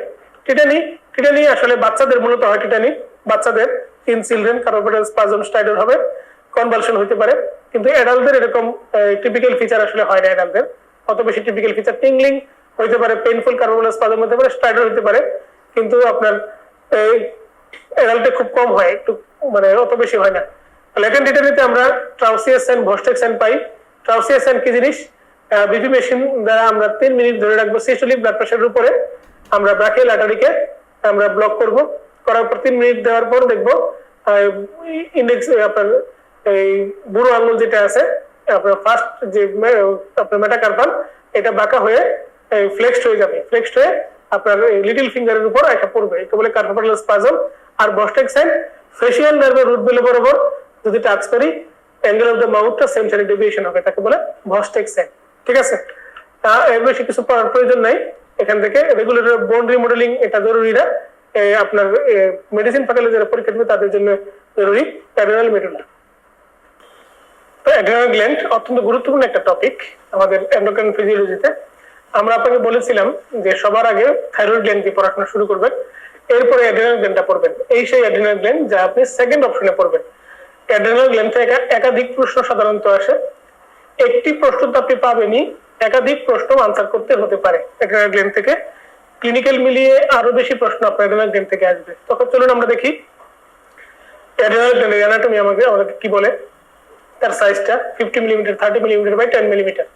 টিটানি, টিটানি আসলে বাচ্চাদের মূলত হয়, টিটানি বাচ্চাদের, ইন চিলড্রেন কার্বোপেটাল স্পাজম স্টাইডর হবে, কনভালশন হতে পারে, কিন্তু অ্যাডাল্টদের এরকম টিপিক্যাল ফিচার আসলে হয় না। অ্যাডাল্টদের অত বেশি টিপিক্যাল ফিচার, টিংলিং হইতে পারে, পেইনফুল কার্বোপেটাল স্পাজম হতে পারে, স্টাইডর হতে পারে, কিন্তু আপনার অ্যাডাল্টে খুব কম হয়, একটু মানে অত বেশি হয় না। ল্যাটেন্ট টিটানিতে আমরা ট্রাউসিয়াসাইন, ভস্টেক্সাইন পাই। ট্রাউসিয়াসাইন কি জিনিস, বিপি মেশিন দ্বারা আমরা 3 মিনিট ধরে রাখবো সিস্টোলিক ব্লাড প্রেশারের উপরে, আমরা ব্রাকিয়াল আর্টারিকে আমরা ব্লক করব, করার পর 3 মিনিট দেওয়ার পর দেখবো ইন্ডেক্স আপনার এই বুড়ো আঙুল যেটা আছে আপনার ফার্স্ট যে আপনার মেটাকার্পাল, এটা বাঁকা হয়ে ফ্লেক্সড হয়ে যাবে, ফ্লেক্সড হয়ে আপনার লিটল ফিঙ্গারের উপর এটা পড়বে, এটা বলে কার্পাল স্পাজম। আর ভস্টেক্সাইন ফেশিয়াল নার্ভের রুট বেলে বরাবর যদি টাচ করি অ্যাঙ্গেল অফ দ্য মাউথটা সেম সাইড ডেভিয়েশন হবে, তাকে বলে ভস্টেক সাইন। ঠিক আছে, এর বেশি কিছু পড়ার প্রয়োজন নাই। এখান থেকে রেগুলেটর বোন রিমডেলিং এটা জরুরি না, আপনার মেডিসিন ফ্যাকাল্টি যারা পরীক্ষা দেবে তাদের জন্য জরুরি অ্যাড্রেনাল মেডুলা। তো অ্যাড্রেনাল গ্ল্যান্ড অত্যন্ত গুরুত্বপূর্ণ একটা টপিক আমাদের এন্ডোক্রাইন ফিজিওলজিতে। আমরা আপনাকে বলেছিলাম যে সবার আগে থাইরয়েড গ্ল্যান্ড দিয়ে পড়াশোনা শুরু করবেন, এরপরে অ্যাড্রেনাল গ্ল্যান্ডটা পড়বেন। এই সেই অ্যাড্রেনাল গ্ল্যান্ড যা আপনি সেকেন্ড অপশনে পড়বেন। অ্যাড্রেনাল গ্ল্যান্ড থেকে একাধিক প্রশ্ন সাধারণত আসে, একটি প্রশ্ন তো আপনি পাবেনই, একাধিক প্রশ্ন আনসার করতে হতে পারে অ্যাড্রেনাল গ্ল্যান্ড থেকে। ক্লিনিক্যাল মিলিয়ে আরো বেশি প্রশ্ন আপনার অ্যাড্রেনাল গ্ল্যান্ড থেকে আসবে। তখন চলুন আমরা দেখি অ্যাড্রেনাল গ্ল্যান্ডের অ্যানাটমি আমাদের কি বলে। তার সাইজটা 50 millimetre, 30 millimetre by 10 millimetre.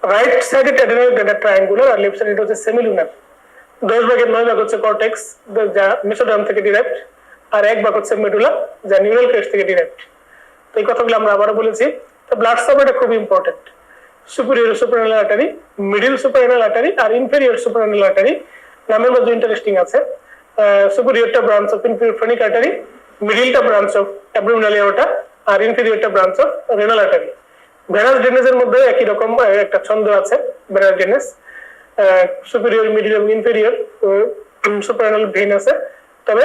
Right sided adrenal gland triangular আর লেফট সাইডে হচ্ছে সেমিলুনার। 10 ভাগের 9 ভাগ হচ্ছে কর্টেক্স যা মেসোডার্ম থেকে ডিরাইভড, আর 1 ভাগ হচ্ছে মেডুলা যা নিউরাল ক্রেস্ট থেকে ডিরাইভড। তো এই কথাগুলো আমরা আবারও বলেছি। তো ব্লাড সাপ্লাইটা খুব important. Superior suprarenal artery, middle suprarenal artery আর ইনফেরিয়র সুপারএনাল আর্টারি নামের মধ্যে ইন্টারেস্টিং আছে। সুপিরিয়রটা branch of inferior phrenic artery, মিডলটা ব্রাঞ্চ অফ অ্যাবডোমিনাল এওরটা আর ইনফেরিয়রটা branch of renal artery. Venous ড্রেনেজের মধ্যে একই রকম একটা ছন্দ আছে। ভেনাস ড্রেনেজ সুপিরিয়র, মিডল এবং ইনফেরিয়র সুপারএনাল ভেইন আছে। তবে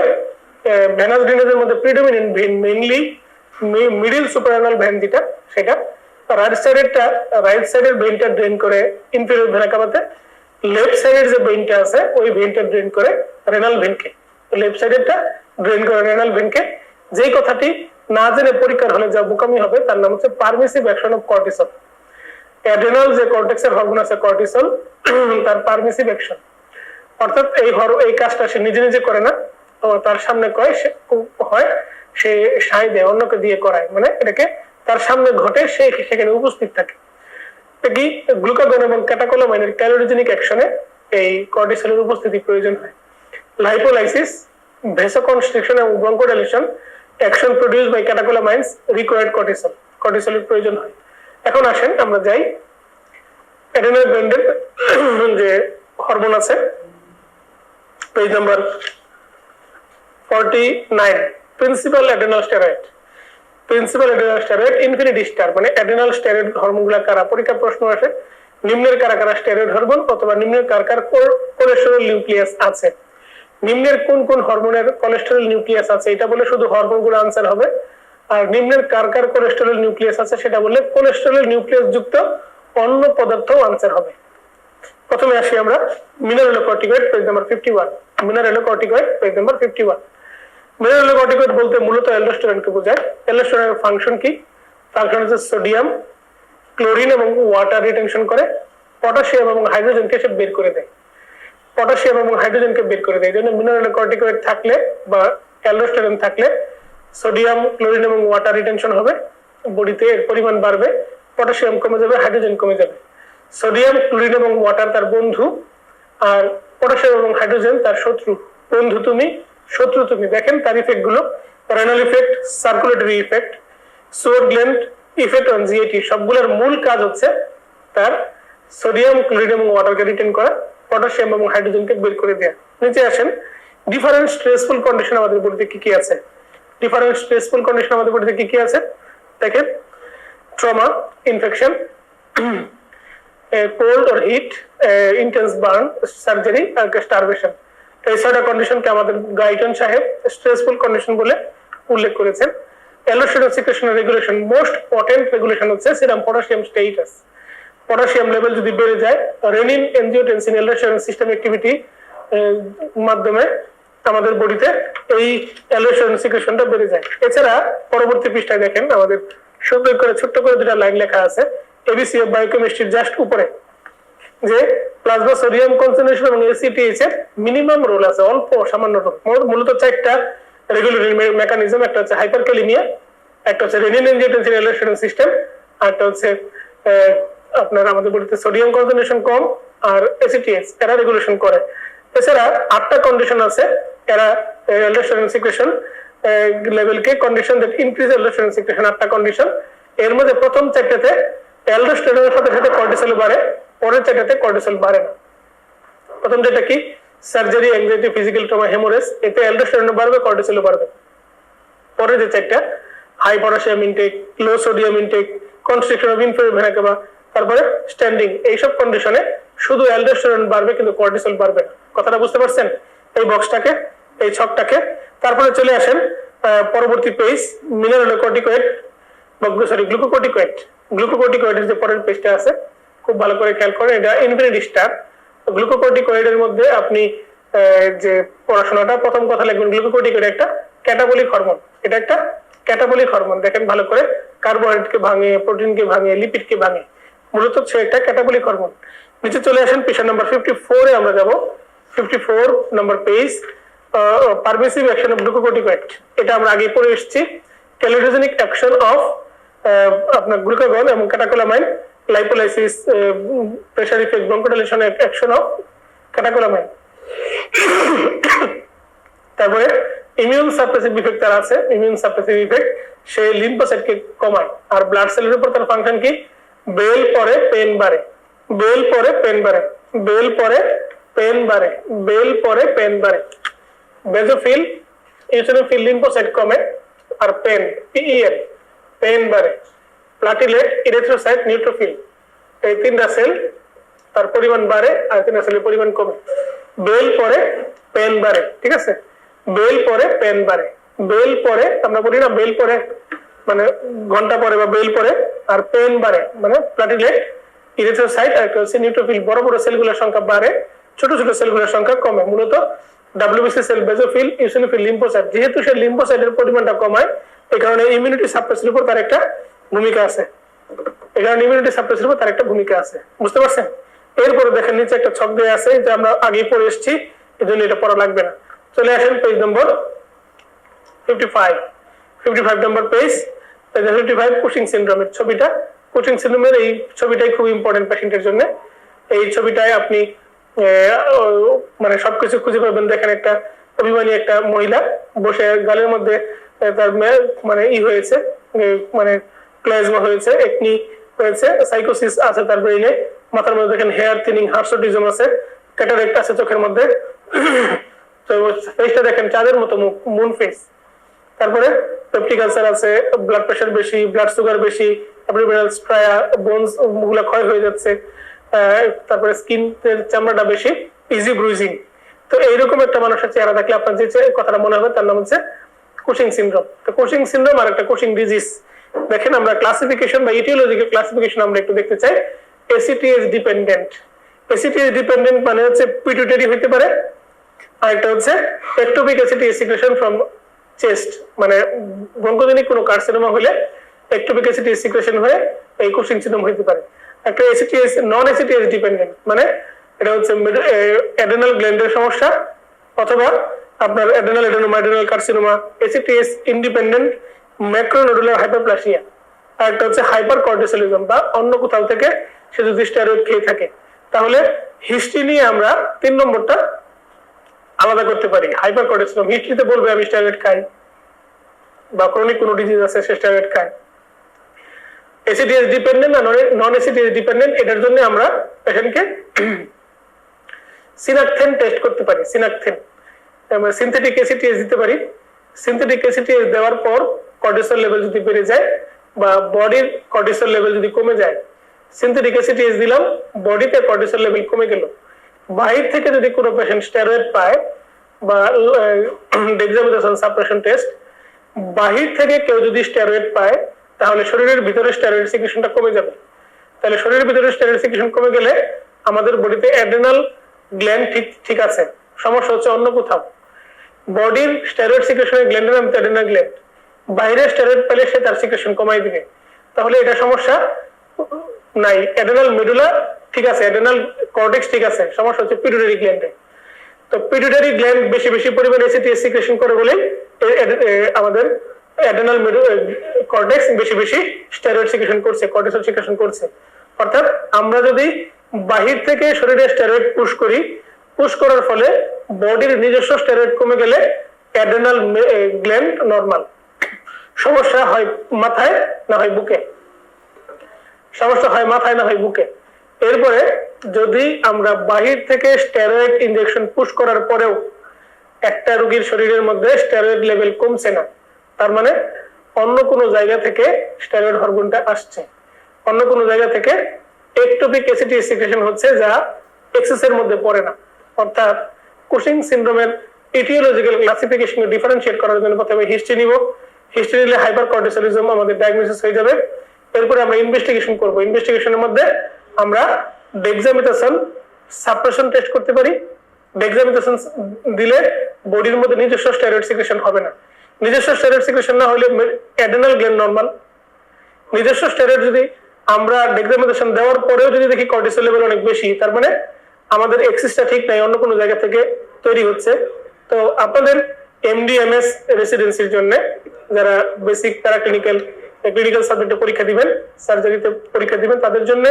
ভেনাস ড্রেনেজের মধ্যে predominant vein mainly middle suprarenal vein যেটা, সেটা রাইট সাইডের ভেইনটা ড্রেন করে ইনফেরিয়র ভেনা কাভাতে, লেফট সাইডের যে ভেইনটা আছে ওই ভেইনটা ড্রেন করে রেনাল ভেইনকে। লেফট সাইডেরটা ড্রেন করে রেনাল ভেইনকে। যেই কথাটি না জেনে পরীক্ষার হলে যা বোকামি হবে তার নাম হচ্ছে permissive action of cortisol. Adrenal যে কর্টেক্সের হরমোন আছে কর্টিসল, তার পারমিসিভ অ্যাকশন, অর্থাৎ এই কাজটা সে নিজে নিজে করে না, তার সামনে সে সায় দেয়, অন্যকে দিয়ে করায়, মানে এটাকে তার সামনে ঘটে, সে সেখানে উপস্থিত থাকে। কি গ্লুকাগন এবং ক্যাটাকোলামাইনের ক্যালোরিজেনিক অ্যাকশনে এই কর্টিসলের উপস্থিতি প্রয়োজন হয়। লাইপোলাইসিস, ভেসোকনস্ট্রিকশন এবং bronchodilation action produced by catecholamines required cortisol, কর্টিসলের প্রয়োজন হয়। এখন আসেন আমরা যাই অ্যাড্রেনাল গ্ল্যান্ডের যে হরমোন আছে, page number 49, principal adrenal steroid. Principal adrenal steroid, infinity star, মানে অ্যাড্রেনাল স্টেরয়েড হরমোনগুলো কারা, পরীক্ষা প্রশ্ন আসে নিম্নের কারা কারা স্টেরয়েড হরমোন অথবা নিম্নের কার কার কোলেস্টেরল নিউক্লিয়াস আছে। নিম্নের কোন কোন হরমোনের কোলেস্টেরল নিউক্লিয়াস আছে এটা বলে শুধু হরমোনগুলো আনসার হবে, আর নিম্নের কার কার কোলেস্টেরল নিউক্লিয়াস আছে সেটা বললে কোলেস্টেরল নিউক্লিয়াস যুক্ত অন্য পদার্থও আনসার হবে। প্রথমে আসি আমরা mineralocorticoid, page number 51। Mineralocorticoid, page number 51। Mineralocorticoid বলতে মূলত অ্যালডোস্টেরনকে বোঝায়। অ্যালডোস্টেরনের ফাংশন কি? ফাংশন হচ্ছে সোডিয়াম, ক্লোরিন এবং ওয়াটার রিটেনশন করে, পটাশিয়াম এবং হাইড্রোজেনকে সে বের করে দেয়। পটাশিয়াম এবং হাইড্রোজেনকে বের করে দেয়। এই জন্য মিনারেলোকর্টিকয়েড থাকলে বা অ্যালডোস্টেরন থাকলে সোডিয়াম, ক্লোরিন এবং ওয়াটার রিটেনশন হবে, বডিতে এর পরিমাণ বাড়বে, পটাশিয়াম কমে যাবে, হাইড্রোজেন কমে যাবে। সোডিয়াম, ক্লোরিন এবং ওয়াটার তার বন্ধু, আর পটাশিয়াম এবং হাইড্রোজেন তার শত্রু। বন্ধু তুমি, শত্রু তুমি। দেখেন তার ইফেক্ট গুলো, রেনাল ইফেক্ট, সার্কুলেটরি ইফেক্ট, সোয়ার গ্ল্যান্ড ইফেক্ট অন জিআইটি, সবগুলোর মূল কাজ হচ্ছে তার সোডিয়াম, ক্লোরিন এবং ওয়াটারকে রিটেন করা, পটাশিয়াম এবং হাইড্রোজেনকে বের করে দেয়া। নিচে আসেন ডিফারেন্ট স্ট্রেসফুল কন্ডিশন আমাদের বডিতে কি কি আছে। ডিফারেন্ট স্ট্রেসফুল কন্ডিশন আমাদের বডিতে কি কি আছে দেখেন, trauma, infection, cold or heat, intense burn, surgery আর স্টারভেশন। এই ছয়টা কন্ডিশনকে আমাদের গাইটন সাহেব স্ট্রেসফুল কন্ডিশন বলে উল্লেখ করেছেন। অ্যালডোস্টেরন সিক্রেশনের রেগুলেশন, মোস্ট পটেন্ট রেগুলেশন হচ্ছে serum potassium status. Potassium level যদি বেড়ে যায়, renin, angiotensin, aldosterone system activity মাধ্যমে আমাদের বডিতে এই অ্যালডোস্টেরন সিক্রেশনটা বেড়ে যায়। এছাড়া পরবর্তী পৃষ্ঠায় দেখেন আমাদের সুন্দর করে ছোট্ট করে দুটা লাইন লেখা আছে এবিসি অফ বায়োকেমিস্ট্রির জাস্ট উপরে, যে প্লাজমা সোডিয়াম কনসেন্ট্রেশন এবং এসিটিএইচ এর মিনিমাম রোল আছে, অল্প সামান্য রোল। মূলত চারটা রেগুলেটরি মেকানিজম, একটা হচ্ছে হাইপারক্যালিমিয়া, একটা হচ্ছে রেনিন, এনজিওটেনসিন, অ্যালডোস্টেরন সিস্টেম, আর একটা হচ্ছে আপনার আমাদের বডিতে সোডিয়াম কনসেন্ট্রেশন কম আর এসিটিএইচ, এরা রেগুলেশন করে। এছাড়া 8টা কন্ডিশন আছে, এরা অ্যালডোস্টেরন সিক্রেশন লেভেলকে condition that increase aldosterone secretion, 8টা কন্ডিশন। এর মধ্যে প্রথম চারটাতে অ্যালডোস্টেরনের সাথে সাথে কর্টিসল বাড়ে, পরের চারটাতে কর্টিসল বাড়ে না। প্রথম যেটা কি, surgery, anxiety, physical trauma, haemorrhage, এতে অ্যালডোস্টেরন বাড়বে, কর্টিসল বাড়বে। পরে যে চারটা, high potassium intake, low sodium intake, constriction of inferior vena cava, তারপরে স্ট্যান্ডিং, এইসব কন্ডিশনে শুধু অ্যালডোস্টেরন বাড়বে কিন্তু কর্টিসল বাড়বে না। কথাটা বুঝতে পারছেন এই বক্সটাকে, এই ছকটাকে? তারপরে চলে আসেন পরবর্তী পেজ, মিনারেলোকর্টিকয়েড সরি গ্লুকোকর্টিকয়েড। গ্লুকোকর্টিকয়েডের যে পরের পেজটা আছে খুব ভালো করে খেয়াল করেন, এটা ইনফিনিটি স্টার। গ্লুকোকর্টিকয়েডের মধ্যে আপনি যে পড়াশোনাটা, প্রথম কথা লিখবেন গ্লুকোকর্টিকয়েড একটা ক্যাটাবলিক হরমোন। এটা একটা ক্যাটাবলিক হরমোন, দেখেন ভালো করে, কার্বোহাইড্রেটকে ভাঙে, প্রোটিনকে ভাঙে, লিপিডকে ভাঙে, মূলত সে একটা ক্যাটাবলিক হরমোন। নিচে চলে আসেন পেশা নাম্বার 54 এ আমরা যাব। 54 number page, permissive action of glucocorticoid. এটা আমরা আগে পড়ে এসেছি। ক্যালোরিজেনিক অ্যাকশন অফ আপনার গ্লুকাগন এবং catecholamine, lipolysis, pressure effect, bronchodilation action of catecholamine. তারপরে ইমিউন সাপ্রেসিভ ইফেক্ট তার আছে। ইমিউন সাপ্রেসিভ ইফেক্ট, সে লিম্ফোসাইটকে কমায়। আর ব্লাড সেলের উপর তার ফাংশন কি? বেল পরে পেন বাড়ে, বেল পরে পেন বাড়ে, বেল পরে পেন বাড়ে, বেল পরে পেন বাড়ে। বেজোফিল, ইওসিনোফিল লিম্ফোসাইট কমে, আর পেন পিইএন পেন বাড়ে। প্লাটিলেট, ইরিথ্রোসাইট, নিউট্রোফিল, এই তিনটা সেল তার পরিমাণ বাড়ে আর তিনটা সেলের পরিমাণ কমে। বেল পরে পেন বাড়ে, ঠিক আছে? বেল পরে পেন বাড়ে, বেল পরে আমরা বলি না বেল পরে মানে ঘন্টা পরে বা বেল পরে, আর পেন বাড়ে মানে প্লাটিলেট, ইরিথ্রোসাইট আর নিউট্রোফিল, বড় বড় সেলগুলোর সংখ্যা বাড়ে, ছোট ছোট সেলগুলোর সংখ্যা কমে। মূলত WBC cell, basophil, eosinophil, lymphocyte, যেহেতু সে লিম্ফোসাইটের পরিমাণটা কমায়, এই কারণে ইমিউনিটি সাপ্রেসের উপর তার একটা ভূমিকা আছে। এই কারণে ইমিউনিটি সাপ্রেসের উপর তার একটা ভূমিকা আছে, বুঝতে পারছেন? এরপরে দেখেন নিচে একটা ছক দেয়া আছে, যে আমরা আগেই পড়ে এসেছি, এই জন্য এটা পড়া লাগবে না। চলে আসেন পেজ নম্বর 55 নম্বর পেজ, 55 কুশিং সিনড্রোমের ছবিটা। কুশিং সিনড্রোমের এই ছবিটাই খুব ইম্পর্টেন্ট পেশেন্টের জন্য। এই ছবিটায় আপনি মানে সবকিছু খুঁজে পাবেন। দেখেন একটা অভিমানী একটা মহিলা বসে, গালের মধ্যে তার মানে হয়েছে, মানে প্লাজমা হয়েছে, একনি হয়েছে, সাইকোসিস আছে তার ব্রেইনে, মাথার মধ্যে দেখেন হেয়ার থিনিং, হার্সোটিজম আছে, ক্যাটারেক্ট আছে চোখের মধ্যে। তো ফেসটা দেখেন চাঁদের মতো মুখ, মুন ফেস। তারপরে পেপটিক আলসার আছে, ব্লাড প্রেশার বেশি, ব্লাড সুগার বেশি, অ্যাবডোমিনাল স্ট্রায়া, বোনস গুলা ক্ষয় হয়ে যাচ্ছে, তারপরে স্কিন চামড়াটা বেশি, ইজি ব্রুইজিং। তো এইরকম একটা মানুষের চেহারা দেখলে আপনার যে কথাটা মনে হবে তার নাম হচ্ছে কুশিং সিনড্রোম। তো কুশিং সিনড্রোম আর একটা কুশিং ডিজিজ। দেখেন আমরা ক্লাসিফিকেশন বা ইটিওলজিক্যাল ক্লাসিফিকেশন আমরা একটু দেখতে চাই। এসিটিএস ডিপেন্ডেন্ট। এসিটিএস ডিপেন্ডেন্ট মানে হচ্ছে পিটুইটারি হতে পারে, আর একটা হচ্ছে একটোপিক এসিটিএস সিক্রেশন ফ্রম চেস্ট, মানে ব্রঙ্কোজেনিক কোনো কার্সিনোমা হলে একটোপিক এসিটিএস সিক্রেশন হয়ে এই কুশিং সিনড্রোম হতে পারে। একটা এসিটিএস নন এসিটিএস ডিপেন্ডেন্ট, মানে এটা হচ্ছে অ্যাডেনাল গ্ল্যান্ডের সমস্যা, অথবা আপনার অ্যাডেনাল এডেনোমাইডেনাল carcinoma. ACTH independent macronodular hyperplasia. আর একটা হচ্ছে হাইপার কর্টিসলিজম, বা অন্য কোথাও থেকে সে যদি স্টেরয়েড খেয়ে থাকে। তাহলে হিস্ট্রি নিয়ে আমরা 3 নম্বরটা আলাদা করতে পারি। হাইপার কর্টিসলিজম হিস্ট্রিতে বলবে আমি স্টেরয়েড খাই, বা ক্রনিক কোনো ডিজিজ আছে সে স্টেরয়েড খায়। এসিটিএস ডিপেন্ডেন্ট আর নন এসিটিএস ডিপেন্ডেন্ট, এটার জন্য আমরা পেশেন্টকে সিনাকথেন টেস্ট করতে পারি। সিনাকথেন সিনথেটিক এসিটিএস দিতে পারি। সিনথেটিক এসিটিএস দেওয়ার পর কর্টিসল লেভেল যদি বেড়ে যায় বা বডির কর্টিসল লেভেল যদি কমে যায়, সিনথেটিক এসিটিএস দিলাম, বডিতে কর্টিসল লেভেল কমে গেল। বাহির থেকে যদি কোনো পেশেন্ট স্টেরয়েড পায় বা ডেক্সামেথাসোন সাপ্রেশন টেস্ট, বাহির থেকে কেউ যদি স্টেরয়েড পায় তাহলে শরীরের ভিতরে স্টেরয়েড সিক্রেশনটা কমে যাবে। তাহলে শরীরের ভিতরে স্টেরয়েড সিক্রেশন কমে গেলে আমাদের বডিতে অ্যাড্রেনাল গ্ল্যান্ড ঠিক আছে, সমস্যা হচ্ছে অন্য কোথাও। বডির স্টেরয়েড সিক্রেশনের গ্ল্যান্ডের নাম অ্যাড্রেনাল গ্ল্যান্ড, বাইরে স্টেরয়েড পেলে সে তার সিক্রেশন কমাই দিবে। তাহলে এটা সমস্যা নাই। অ্যাড্রেনাল মেডুলা ঠিক আছে, অ্যাড্রেনাল কর্টেক্স ঠিক আছে, সমস্যা হচ্ছে পিটুইটারি গ্ল্যান্ডে। তো পিটুইটারি গ্ল্যান্ড বেশি বেশি পরিমাণে এসিটিএস সিক্রেশন করে বলে আমাদের অ্যাড্রেনাল কর্টেক্স বেশি বেশি স্টেরয়েড সিক্রেশন করছে, কর্টিসল সিক্রেশন করছে। অর্থাৎ আমরা যদি বাহির থেকে শরীরে স্টেরয়েড পুশ করার ফলে বডির নিজস্ব স্টেরয়েড কমে গেলে অ্যাড্রেনাল গ্ল্যান্ড নরমাল। সমস্যা হয় মাথায় না হয় বুকে, সমস্যা হয় মাথায় না হয় বুকে। এরপরে যদি আমরা বাহির থেকে স্টেরয়েড ইনজেকশন পুশ করার পরেও একটা রোগীর শরীরের মধ্যে স্টেরয়েড লেভেল কমছে না, তার মানে অন্য কোনো জায়গা থেকে স্টেরয়েড হরমোনটা আসছে, অন্য কোনো জায়গা থেকে একটোপিক এসিটিএস সিক্রেশন হচ্ছে যা এক্সেসের মধ্যে পড়ে না। অর্থাৎ কুশিং সিনড্রোমের ইটিওলজিক্যাল ক্লাসিফিকেশন ডিফারেন্সিয়েট করার জন্য প্রথমে হিস্ট্রি নিব। হিস্ট্রি নিলে হাইপারকর্টিসলিজম আমাদের ডায়াগনোসিস হয়ে যাবে। এরপরে আমরা ইনভেস্টিগেশন করব। ইনভেস্টিগেশনের মধ্যে আমরা ডেক্সামেথাসোন সাপ্রেশন টেস্ট করতে পারি। ডেক্সামেথাসোন দিলে বডির মধ্যে নিজস্ব স্টেরয়েড সিক্রেশন হবে না। নিজস্ব স্টেরয়েড সিক্রেশন না হলে অ্যাডেনাল গ্ল্যান্ড নরমাল। নিজস্ব স্টেরয়েড যদি আমরা ডেক্সামেথাসোন দেওয়ার পরেও যদি দেখি কর্টিসল লেভেল অনেক বেশি, তার মানে আমাদের এক্সিসটা ঠিক নাই, অন্য কোনো জায়গা থেকে তৈরি হচ্ছে। তো আপনাদের এমডিএমএস রেসিডেন্সির জন্য যারা বেসিক প্যারাক্লিনিক্যাল ক্লিনিক্যাল সাবজেক্টে পরীক্ষা দিবেন, সার্জারিতে পরীক্ষা দিবেন, তাদের জন্য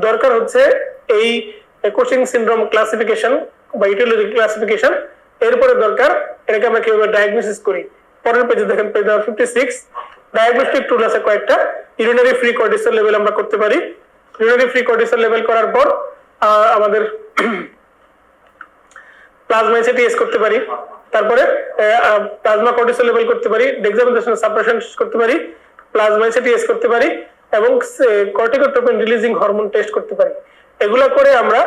দরকার হচ্ছে এই কুশিং সিনড্রোম ক্লাসিফিকেশন বা ইটিওলজি ক্লাসিফিকেশন। এরপরে দরকার এটাকে আমরা কিভাবে ডায়াগনোসিস করি। পরের পেজে দেখেন, পেজ নাম্বার 56, ডায়াগনস্টিক টুল আছে কয়েকটা। ইউরিনারি ফ্রি কর্টিসল লেভেল আমরা করতে পারি। ইউরিনারি ফ্রি কর্টিসল লেভেল করার পর আমাদের প্লাজমা এসিটিএস করতে পারি, তারপরে প্লাজমা কর্টিসল লেভেল করতে পারি, ডেক্সামেথাসোন সাপ্রেশন করতে পারি, প্লাজমা এসিটিএস করতে পারি এবং কর্টিকোট্রপিন রিলিজিং হরমোন টেস্ট করতে পারি। এগুলা করে আমরা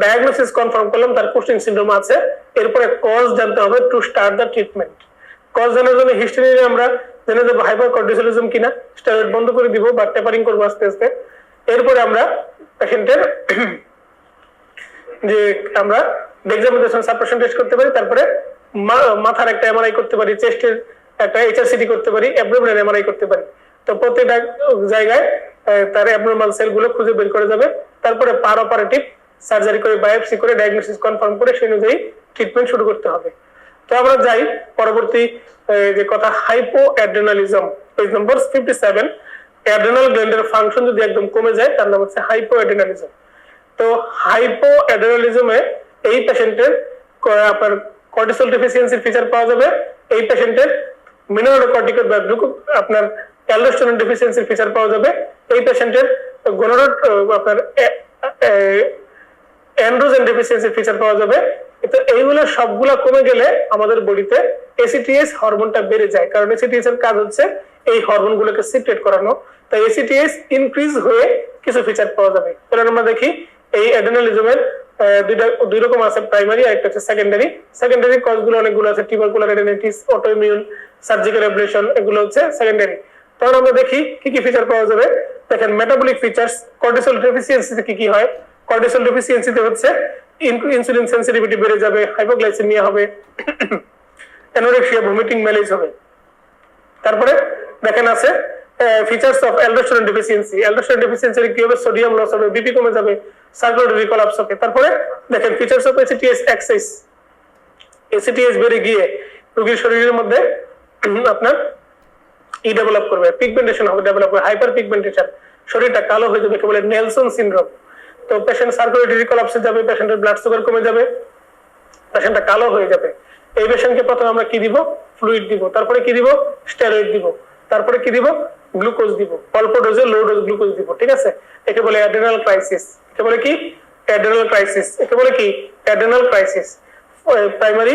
ডায়াগনোসিস কনফার্ম করলাম তার কুশিং সিনড্রোম আছে। এরপরে কজ জানতে হবে to start the treatment. Cause জানার জন্য হিস্ট্রি নিয়ে আমরা জেনে যাবো হাইপারকর্টিসলিজম কিনা, স্টেরয়েড বন্ধ করে দিব বা টেপারিং করবো আস্তে আস্তে। এরপরে আমরা পেশেন্টের যে আমরা ডেক্সামেথাসোন সাপ্রেশন টেস্ট করতে পারি, তারপরে মাথার একটা এমআরআই করতে পারি, চেস্টের একটা এইচআরসিটি করতে পারি, অ্যাবডোমিনাল এমআরআই করতে পারি। তো প্রত্যেকটা জায়গায় তার অ্যাবনরমাল সেলগুলো খুঁজে বের করে যাবে। তারপরে পার অপারেটিভ সার্জারি করে বায়োপসি করে ডায়াগনোসিস কনফার্ম করে সেই অনুযায়ী ট্রিটমেন্ট শুরু করতে হবে। তো আমরা যাই পরবর্তী যে কথা, hypo adrenalism, page number 57। Adrenal গ্ল্যান্ডের ফাংশন যদি একদম কমে যায় তার নাম হচ্ছে হাইপো অ্যাড্রেনালিজম। তো হাইপো অ্যাড্রেনালিজমে এই পেশেন্টের আপনার কর্টিসল ডেফিসিয়েন্সির ফিচার পাওয়া যাবে। এই পেশেন্টের মিনারেলোকর্টিকয়েড বা আপনার অ্যালডোস্টেরন ডেফিসিয়েন্সির ফিচার পাওয়া যাবে। এই পেশেন্টের গোনাডোড আপনার অ্যান্ড্রোজেন ডেফিসিয়েন্সির ফিচার পাওয়া যাবে। তো এইগুলো সবগুলা কমে গেলে আমাদের বডিতে এসিটিএস হরমোনটা বেড়ে যায়, কারণ এসিটিএস এর কাজ হচ্ছে এই হরমোনগুলোকে সিক্রেট করানো। তাই এসিটিএস ইনক্রিজ হয়ে কিছু ফিচার পাওয়া যাবে। তাহলে আমরা দেখি এই অ্যাড্রেনালিজমের দুই রকম আছে, প্রাইমারি আর একটা হচ্ছে সেকেন্ডারি। সেকেন্ডারি কজগুলো অনেকগুলো আছে, টিউবারকুলার অ্যাডেনাইটিস, অটোইমিউন, সার্জিক্যাল অ্যাবলেশন, এগুলো হচ্ছে সেকেন্ডারি। তখন আমরা দেখি কি কি ফিচার পাওয়া যাবে। দেখেন মেটাবলিক ফিচার্স, কর্টিসল ডেফিসিয়েন্সিতে কি কি হয়। কর্টিসল ডেফিসিয়েন্সিতে হচ্ছে ইনসুলিন সেনসিটিভিটি বেড়ে যাবে, হাইপোগ্লাইসেমিয়া হবে, অ্যানোরেক্সিয়া, ভমিটিং, ম্যালেজ হবে। তারপরে দেখেন আছে features of aldosterone deficiency. Aldosterone deficiency কি হবে, সোডিয়াম লস হবে, বিপি কমে যাবে, সার্কুলেটরি কোলাপস হবে। তারপরে দেখেন ফিচার্স অফ এসিটিএস এক্সেস। এসিটিএস বেড়ে গিয়ে রোগীর শরীরের মধ্যে আপনার ডেভেলপ করবে, পিগমেন্টেশন হবে, ডেভেলপ হবে, হাইপার পিগমেন্টেশন, শরীরটা কালো হয়ে যাবে, বলে নেলসন সিনড্রোম। তো পেশেন্ট সার্কুলেটরি কোলাপসে যাবে, পেশেন্টের ব্লাড সুগার কমে যাবে, পেশেন্টটা কালো হয়ে যাবে। এই পেশেন্টকে প্রথমে আমরা কি দিব, ফ্লুইড দিব, তারপরে কি দিব, স্টেরয়েড দিব, তারপরে কি দিব, গ্লুকোজ দিব, অল্প ডোজে লো ডোজ গ্লুকোজ দিব। ঠিক আছে, একে বলে অ্যাড্রেনাল ক্রাইসিস। একে বলে কি, অ্যাড্রেনাল ক্রাইসিস। একে বলে কি, অ্যাড্রেনাল ক্রাইসিস। প্রাইমারি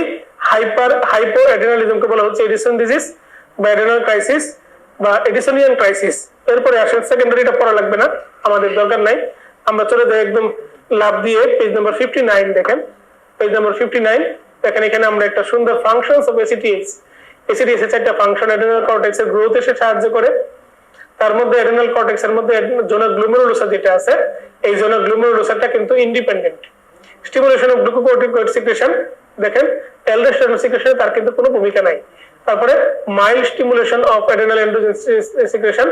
হাইপো অ্যাড্রেনালিজমকে বলা হচ্ছে এডিসন ডিজিজ বা অ্যাড্রেনাল ক্রাইসিস বা এডিসনিয়ান ক্রাইসিস। এরপরে আসেন সেকেন্ডারিটা পড়া লাগবে না, আমাদের দরকার নাই। আমরা চলে যাই একদম লাভ দিয়ে পেজ নাম্বার 59। দেখেন পেজ নাম্বার 59। দেখেন এখানে আমরা একটা সুন্দর ফাংশনস অফ এসিটিএস। এসিটিএস এর চারটা ফাংশন। অ্যাড্রেনাল কর্টেক্সের গ্রোথ এসে সাহায্য করে। তার মধ্যে অ্যাড্রেনাল কর্টেক্সের মধ্যে জোনাল গ্লোমেরুলোসা যেটা আছে, এই জোনাল গ্লোমেরুলোসাটা কিন্তু independent. Stimulation of glucocorticoid secretion, দেখেন অ্যালডোস্টেরন সিক্রেশনে তার কিন্তু কোনো ভূমিকা নাই। তারপরে mild stimulation of adrenal androgen secretion,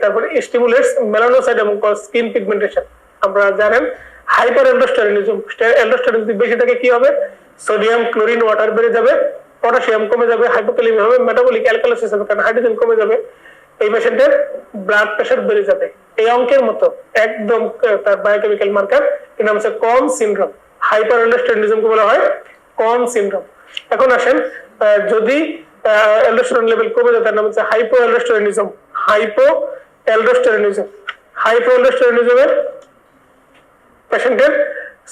তারপরে স্টিমুলেটস মেলানোসাইট এবং স্কিন পিগমেন্টেশন। আমরা জানেন হাইপার অ্যালডোস্টেরনিজম, অ্যালডোস্টেরন যদি বেশি থাকে কি হবে, সোডিয়াম ক্লোরিন ওয়াটার বেড়ে যাবে, পটাশিয়াম কমে যাবে, হাইপোক্যালেমিয়া হবে, মেটাবলিক অ্যালকালাইসিস হবে, কারণ হাইড্রোজেন কমে যাবে। এই পেশেন্টের ব্লাড প্রেশার বেড়ে যাবে। এই অঙ্কের মতো একদম তার বায়োকেমিক্যাল মার্কার, এর নাম হচ্ছে কন সিনড্রোম। হাইপার অ্যালডোস্টেরনিজমকে বলা হয় কন সিনড্রোম। এখন আসেন যদি অ্যালডোস্টেরন লেভেল কমে যায় তার নাম হচ্ছে hypo aldosteronism. Hypo aldosteronism. Hypo অ্যালডোস্টেরনিজমের পেশেন্টের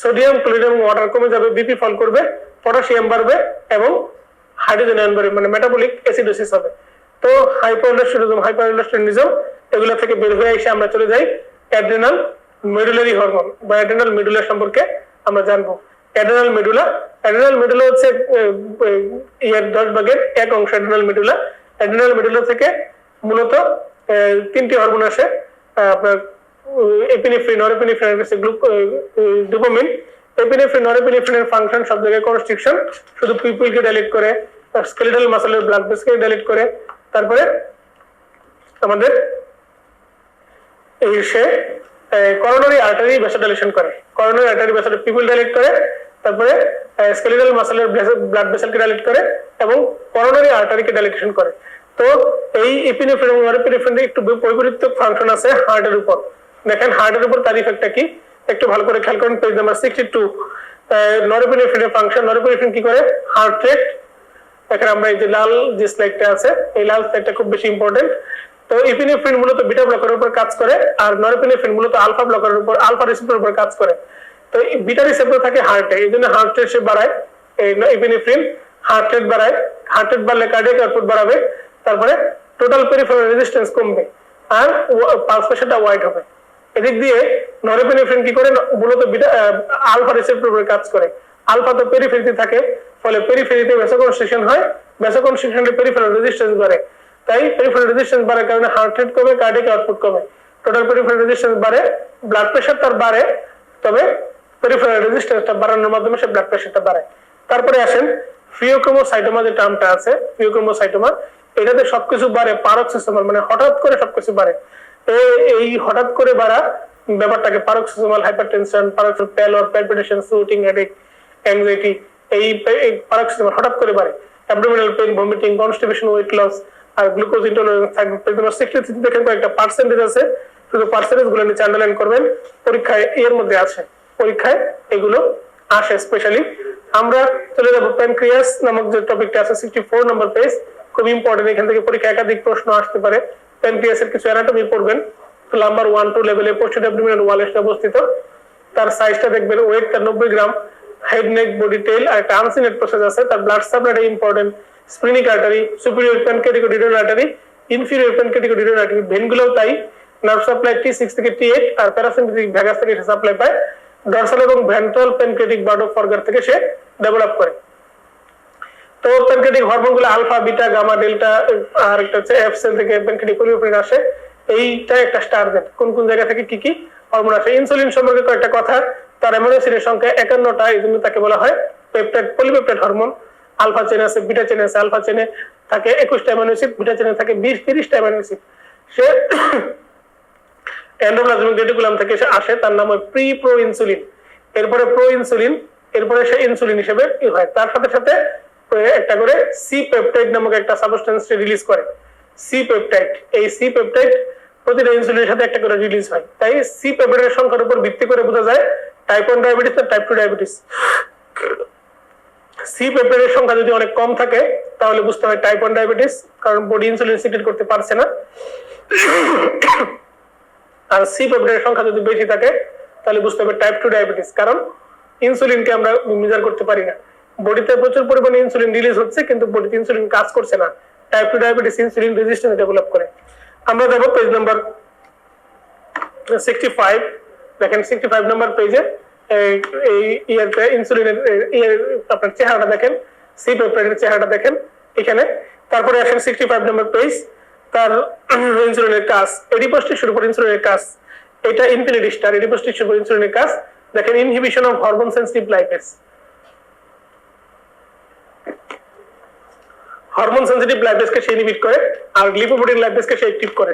সোডিয়াম ক্লোরিন এবং ওয়াটার কমে যাবে, বিপি ফল করবে, পটাশিয়াম বাড়বে এবং হাইড্রোজেন আয়ন বাড়বে, মানে মেটাবলিক অ্যাসিডোসিস হবে। তো হাইপারইন্ডাস্ট্রিয়ালিজম এগুলো থেকে বের হয়ে এসে আমরা চলে যাই অ্যাড্রেনাল মেডুলারি হরমোন বা অ্যাড্রেনাল মেডুলা সম্পর্কে আমরা জানবো। অ্যাড্রেনাল মেডুলা হচ্ছে ইয়ার 10 ভাগের 1 অংশ অ্যাড্রেনাল মেডুলা। অ্যাড্রেনাল মেডুলা থেকে মূলত 3টি হরমোন আসে, আপনার এপিনেফ্রিন, নরএপিনেফ্রিন, ডোপামিন। এপিনেফ্রিন, নরএপিনেফ্রিনের ফাংশন সব জায়গায় কনস্ট্রিকশন, শুধু পিউপিলকে ডাইলেট করে, স্কেলেটাল মাসলের ব্লাড ভেসেলকে ডাইলেট করে, তারপরে আমাদের এই সে করোনারি আর্টারি ভ্যাসোডাইলেশন করে, করোনারি আর্টারি ভ্যাসোড পিউপিল ডাইলেট করে, তারপরে স্কেলেটাল মাসলের ব্লাড ভেসেলকে ডাইলেট করে এবং করোনারি আর্টারিকে ডাইলেটেশন করে। তো এই এপিনেফ্রিন এবং নরএপিনেফ্রিনের একটু বৈপরীত্য ফাংশন আছে হার্টের উপর। দেখেন হার্টের উপর তার ইফেক্টটা কি একটু ভালো করে খেয়াল করেন, পেজ নাম্বার 62। নরএপিনেফ্রিনের ফাংশন, নরএপিনেফ্রিন কি করে, হার্ট রেট। এখানে আমরা এই যে লাল যে স্লাইডটা আছে, এই লাল স্লাইডটা খুব বেশি ইম্পর্টেন্ট। তো এপিনেফ্রিন মূলত বিটা ব্লকারের উপর কাজ করে, আর নরএপিনেফ্রিন মূলত আলফা ব্লকারের উপর, আলফা রিসেপ্টরের উপর কাজ করে। তো বিটা রিসেপ্টর থাকে হার্টে, এই জন্য হার্ট রেট সে বাড়ায়। এই এপিনেফ্রিন হার্ট রেট বাড়ায়, হার্ট রেট বাড়লে কার্ডিয়াক আউটপুট বাড়াবে, তারপরে টোটাল পেরিফেরাল রেজিস্ট্যান্স কমবে আর পালস প্রেশারটা ওয়াইড হবে। এদিক দিয়ে নরএপিনেফ্রিন কি করে, মূলত বিটা আলফা রিসেপ্টরের উপর কাজ করে। আলফা তো পেরিফেরিতে থাকে, ফলে পেরিফেরিতে ভ্যাসোকনস্ট্রিকশন হয়, ভ্যাসোকনস্ট্রিকশনে পেরিফেরাল রেজিস্ট্যান্স বাড়ে। তাই পেরিফেরাল রেজিস্ট্যান্স বাড়ার কারণে হার্ট রেট কমে, কার্ডিয়াক আউটপুট কমে, টোটাল পেরিফেরাল রেজিস্ট্যান্স বাড়ে, ব্লাড প্রেশার তার বাড়ে, তবে পেরিফেরাল রেজিস্ট্যান্সটা বাড়ানোর মাধ্যমে সে ব্লাড প্রেশারটা বাড়ায়। তারপরে আসেন ফিওক্রোমোসাইটোমা যে টার্মটা আছে, ফিওক্রোমোসাইটোমা, এটাতে সবকিছু বাড়ে পারক্সিসমাল, মানে হঠাৎ করে সবকিছু বাড়ে। এই হঠাৎ করে বাড়া ব্যাপারটাকে paroxysmal hypertension, paroxysmal pallor, palpitation, sweating, headache, anxiety, এই পারক্সিসমাল হঠাৎ করে বাড়ে। Abdominal pain, vomiting, constipation, weight loss আর গ্লুকোজ ইনটলারেন্স থাকবে। পেজ নাম্বার 63 দেখেন কয়েকটা পার্সেন্টেজ আছে, শুধু পার্সেন্টেজ গুলো নিচে আন্ডারলাইন করবেন, পরীক্ষায় এর মধ্যে আসে, পরীক্ষায় এগুলো আসে স্পেশালি। আমরা চলে যাবো প্যানক্রিয়াস নামক যে টপিকটা আছে, 64 নম্বর পেজ, খুব ইম্পর্টেন্ট। এখান থেকে পরীক্ষা একাধিক প্রশ্ন আসতে পারে। প্যানক্রিয়াসের কিছু অ্যানাটমি পড়বেন, নাম্বার 1 2 লেভেলে পোস্টেড অ্যাবডোমিনাল ওয়াল এসে অবস্থিত, তার সাইজটা দেখবেন, ওয়েট তার 90 gram, head, neck, body, tail, আর একটা আনসিনেট প্রসেস আছে। তার ব্লাড সাপ্লাইটা important, splenic artery, superior pancreaticoduodenal artery, inferior pancreaticoduodenal artery, ভেনগুলোও তাই। নার্ভ সাপ্লাই T6 থেকে T8 আর প্যারাসিম্পথেটিক ভ্যাগাস থেকে সে সাপ্লাই পায়। ডরসাল এবং ventral pancreatic bud of foregut থেকে সে ডেভেলপ করে। তো প্যানক্রিয়াটিক হরমোনগুলো আলফা, বিটা, গামা, ডেল্টা, আর একটা হচ্ছে এফ সেল থেকে প্যানক্রিয়াটিক পলিফেন আসে। এইটা একটা স্টার দেন কোন কোন জায়গা থেকে কি কি হরমোন আসে। ইনসুলিন সম্পর্কে কয়েকটা কথা, তার অ্যামিনো অ্যাসিডের সংখ্যা 51টা, এই জন্য তাকে বলা হয় পেপটাইড, পলিপেপটাইড হরমোন। আলফা চেনে আছে, বিটা চেনে আছে, আলফা চেনে থাকে 21টা অ্যামিনো অ্যাসিড, বিটা চেনে থাকে 20-30টা অ্যামিনো অ্যাসিড। সে এন্ডোপ্লাজমিক রেটিকুলাম থেকে সে আসে, তার নাম হয় প্রি প্রো ইনসুলিন, এরপরে প্রো ইনসুলিন, এরপরে সে ইনসুলিন হিসেবে হয়। তার সাথে সাথে একটা করে সি পেপটাইড নামক একটা সাবস্টেন্স রিলিজ করে, সি পেপটাইড। এই সি পেপটাইড প্রতিটা ইনসুলিনের সাথে একটা করে রিলিজ হয়। তাই সি পেপটাইডের সংখ্যার উপর ভিত্তি করে বোঝা যায় টাইপ 1 ডায়াবেটিস না টাইপ 2 ডায়াবেটিস। সি পেপটাইডের সংখ্যা যদি অনেক কম থাকে তাহলে বুঝতে হয় টাইপ 1 ডায়াবেটিস, কারণ বডি ইনসুলিন সিক্রেট করতে পারছে না। আর সি পেপটাইডের সংখ্যা যদি বেশি থাকে তাহলে বুঝতে হবে টাইপ 2 ডায়াবেটিস, কারণ ইনসুলিনকে আমরা মেজার করতে পারি না। বডিতে প্রচুর পরিমাণে ইনসুলিন রিলিজ হচ্ছে কিন্তু বডিতে ইনসুলিন কাজ করছে না। Type 2 diabetes insulin resistance develop করে। আমরা দেখব পেজ নাম্বার 65, দেখেন 65 নাম্বার পেজে এই ইয়ারতে ইনসুলিনের আপনার চেহারাটা দেখেন, সি পেপটাইডের চেহারাটা দেখেন এখানে। তারপরে আসেন 65 নাম্বার পেজ, তার ইনসুলিনের কাজ, এডিপোজ টিস্যুর উপর ইনসুলিনের কাজ, এটা ইনফিনিটি স্টার, এডিপোজ টিস্যুর উপর ইনসুলিনের কাজ। দেখেন inhibition of hormone sensitive lipase, hormone sensitive লাইপেজকে সে ইনহিবিট করে, আর লিপোপ্রোটিন লাইপেজকে সে অ্যাক্টিভ করে।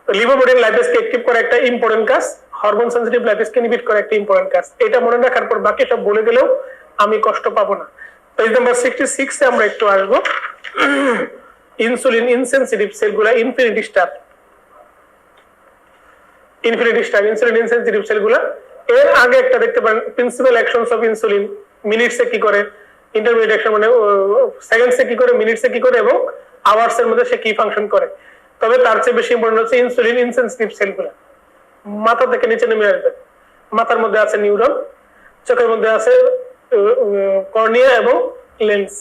তো লিপোপ্রোটিন লাইপেজকে অ্যাক্টিভ করে একটা ইম্পর্টেন্ট কাজ, হরমোন সেনসিটিভ লাইপেজকে ইনহিবিট করে একটা ইম্পর্টেন্ট কাজ। এটা মনে রাখার পর বাকি সব বলে গেলেও আমি কষ্ট পাবো না। পেজ নাম্বার 66 এ আমরা একটু আসবো। ইনসুলিন ইনসেনসিটিভ সেলগুলা ইনফিনিটি স্টার, ইনসুলিন ইনসেনসিটিভ সেলগুলা। এর আগে একটা দেখতে পারেন প্রিন্সিপাল অ্যাকশনস অফ ইনসুলিন, মিনিটসে কি করে, ইন্টারমিডিয়েট অ্যাকশন মানে সেকেন্ডসে কি করে, মিনিটসে কি করে এবং আওয়ার্স এর মধ্যে সে কি ফাংশন করে। তবে তার চেয়ে বেশি ইম্পর্টেন্ট হচ্ছে ইনসুলিন ইনসেনসিটিভ সেলগুলা। মাথা থেকে নিচে নেমে আসবে, মাথার মধ্যে আছে নিউরন, চোখের মধ্যে আছে কর্নিয়া এবং লেন্স,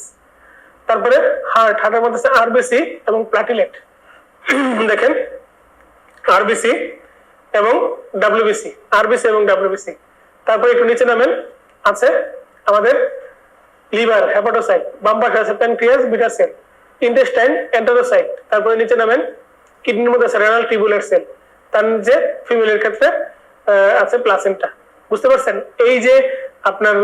তারপরে হার্টের মধ্যে আছে আরবিসি এবং প্লাটিলেট। দেখেন আরবিসি এবং ডাব্লিউবিসি, আরবিসি এবং ডাব্লিউবিসি। তারপরে একটু নিচে নামেন, আছে আমাদের লিভার, হেপাটোসাইট, বাম পাশে আছে প্যানক্রিয়াস, বিটা সেল, ইন্টেস্টাইন, এন্টেরোসাইট। তারপরে নিচে নামেন, কিডনির মধ্যে আছে রেনাল টিউবুলার সেল, তার নিচে ফিমেলের ক্ষেত্রে আছে প্লাসেন্টা। বুঝতে পারছেন? এই যে আপনার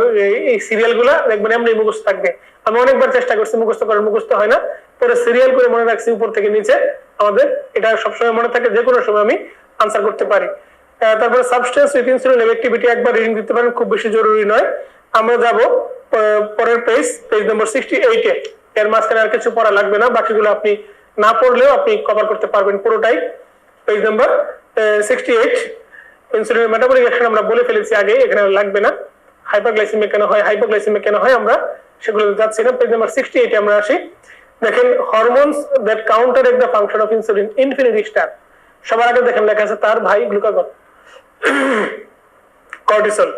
এই সিরিয়াল গুলা দেখবেন এমনি মুখস্থ থাকবে। আমি অনেকবার চেষ্টা করছি মুখস্থ করার, মুখস্থ হয় না, পরে সিরিয়াল করে মনে রাখছি উপর থেকে নিচে, আমাদের এটা সবসময় মনে থাকে, যে কোনো সময় আমি আনসার করতে পারি। তারপরে সাবস্টেন্স উইথ ইনসুলিন অ্যাক্টিভিটি একবার রিডিং দিতে পারেন, খুব বেশি জরুরি নয়। আমরা যাব পরের পেজ নম্বর 68 এ। এর মাঝখানে আর কিছু পড়া লাগবে না, বাকিগুলো আপনি না পড়লেও আপনি কভার করতে পারবেন পুরোটাই। পেজ নাম্বার 68, ইনসুলিনের মেটাবলিক অ্যাকশন আমরা বলে ফেলেছি আগে, এখানে লাগবে না। হাইপারগ্লাইসেমিয়া কেন হয়, হাইপোগ্লাইসেমিয়া কেন হয়, আমরা সেগুলো যাচ্ছি না। পেজ নাম্বার 68 এ আমরা আসি। দেখেন hormones that counteract the function of insulin, infinity star. সবার আগে দেখেন লেখা আছে তার ভাই glucagon, cortisol,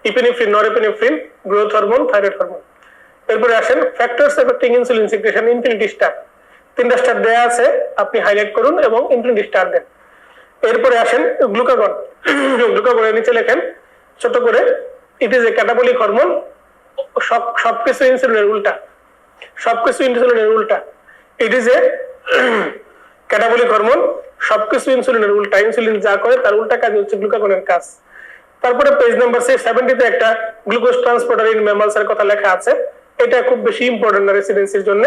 epinephrine, norepinephrine, growth hormone, thyroid hormone. এরপরে আসেন factors affecting insulin secretion, infinity star. 3টা স্টার দেয়া আছে, আপনি হাইলাইট করুন এবং ইনফিনিটি স্টার দেন। এরপরে আসেন গ্লুকাগন, গ্লুকাগনের নিচে লেখেন ছোট করে, it is a catabolic hormone. সবকিছু ইনসুলিনের উল্টা, সবকিছু ইনসুলিনের উল্টা। It is a catabolic hormone, সবকিছু ইনসুলিনের উল্টা। ইনসুলিন যা করে তার উল্টা কাজ হচ্ছে গ্লুকাগনের কাজ। তারপরে পেজ নাম্বার 70 তে একটা গ্লুকোজ ট্রান্সপোর্টার ইন ম্যামালস এর কথা লেখা আছে। এটা খুব বেশি ইম্পর্টেন্ট না রেসিডেন্সির জন্য।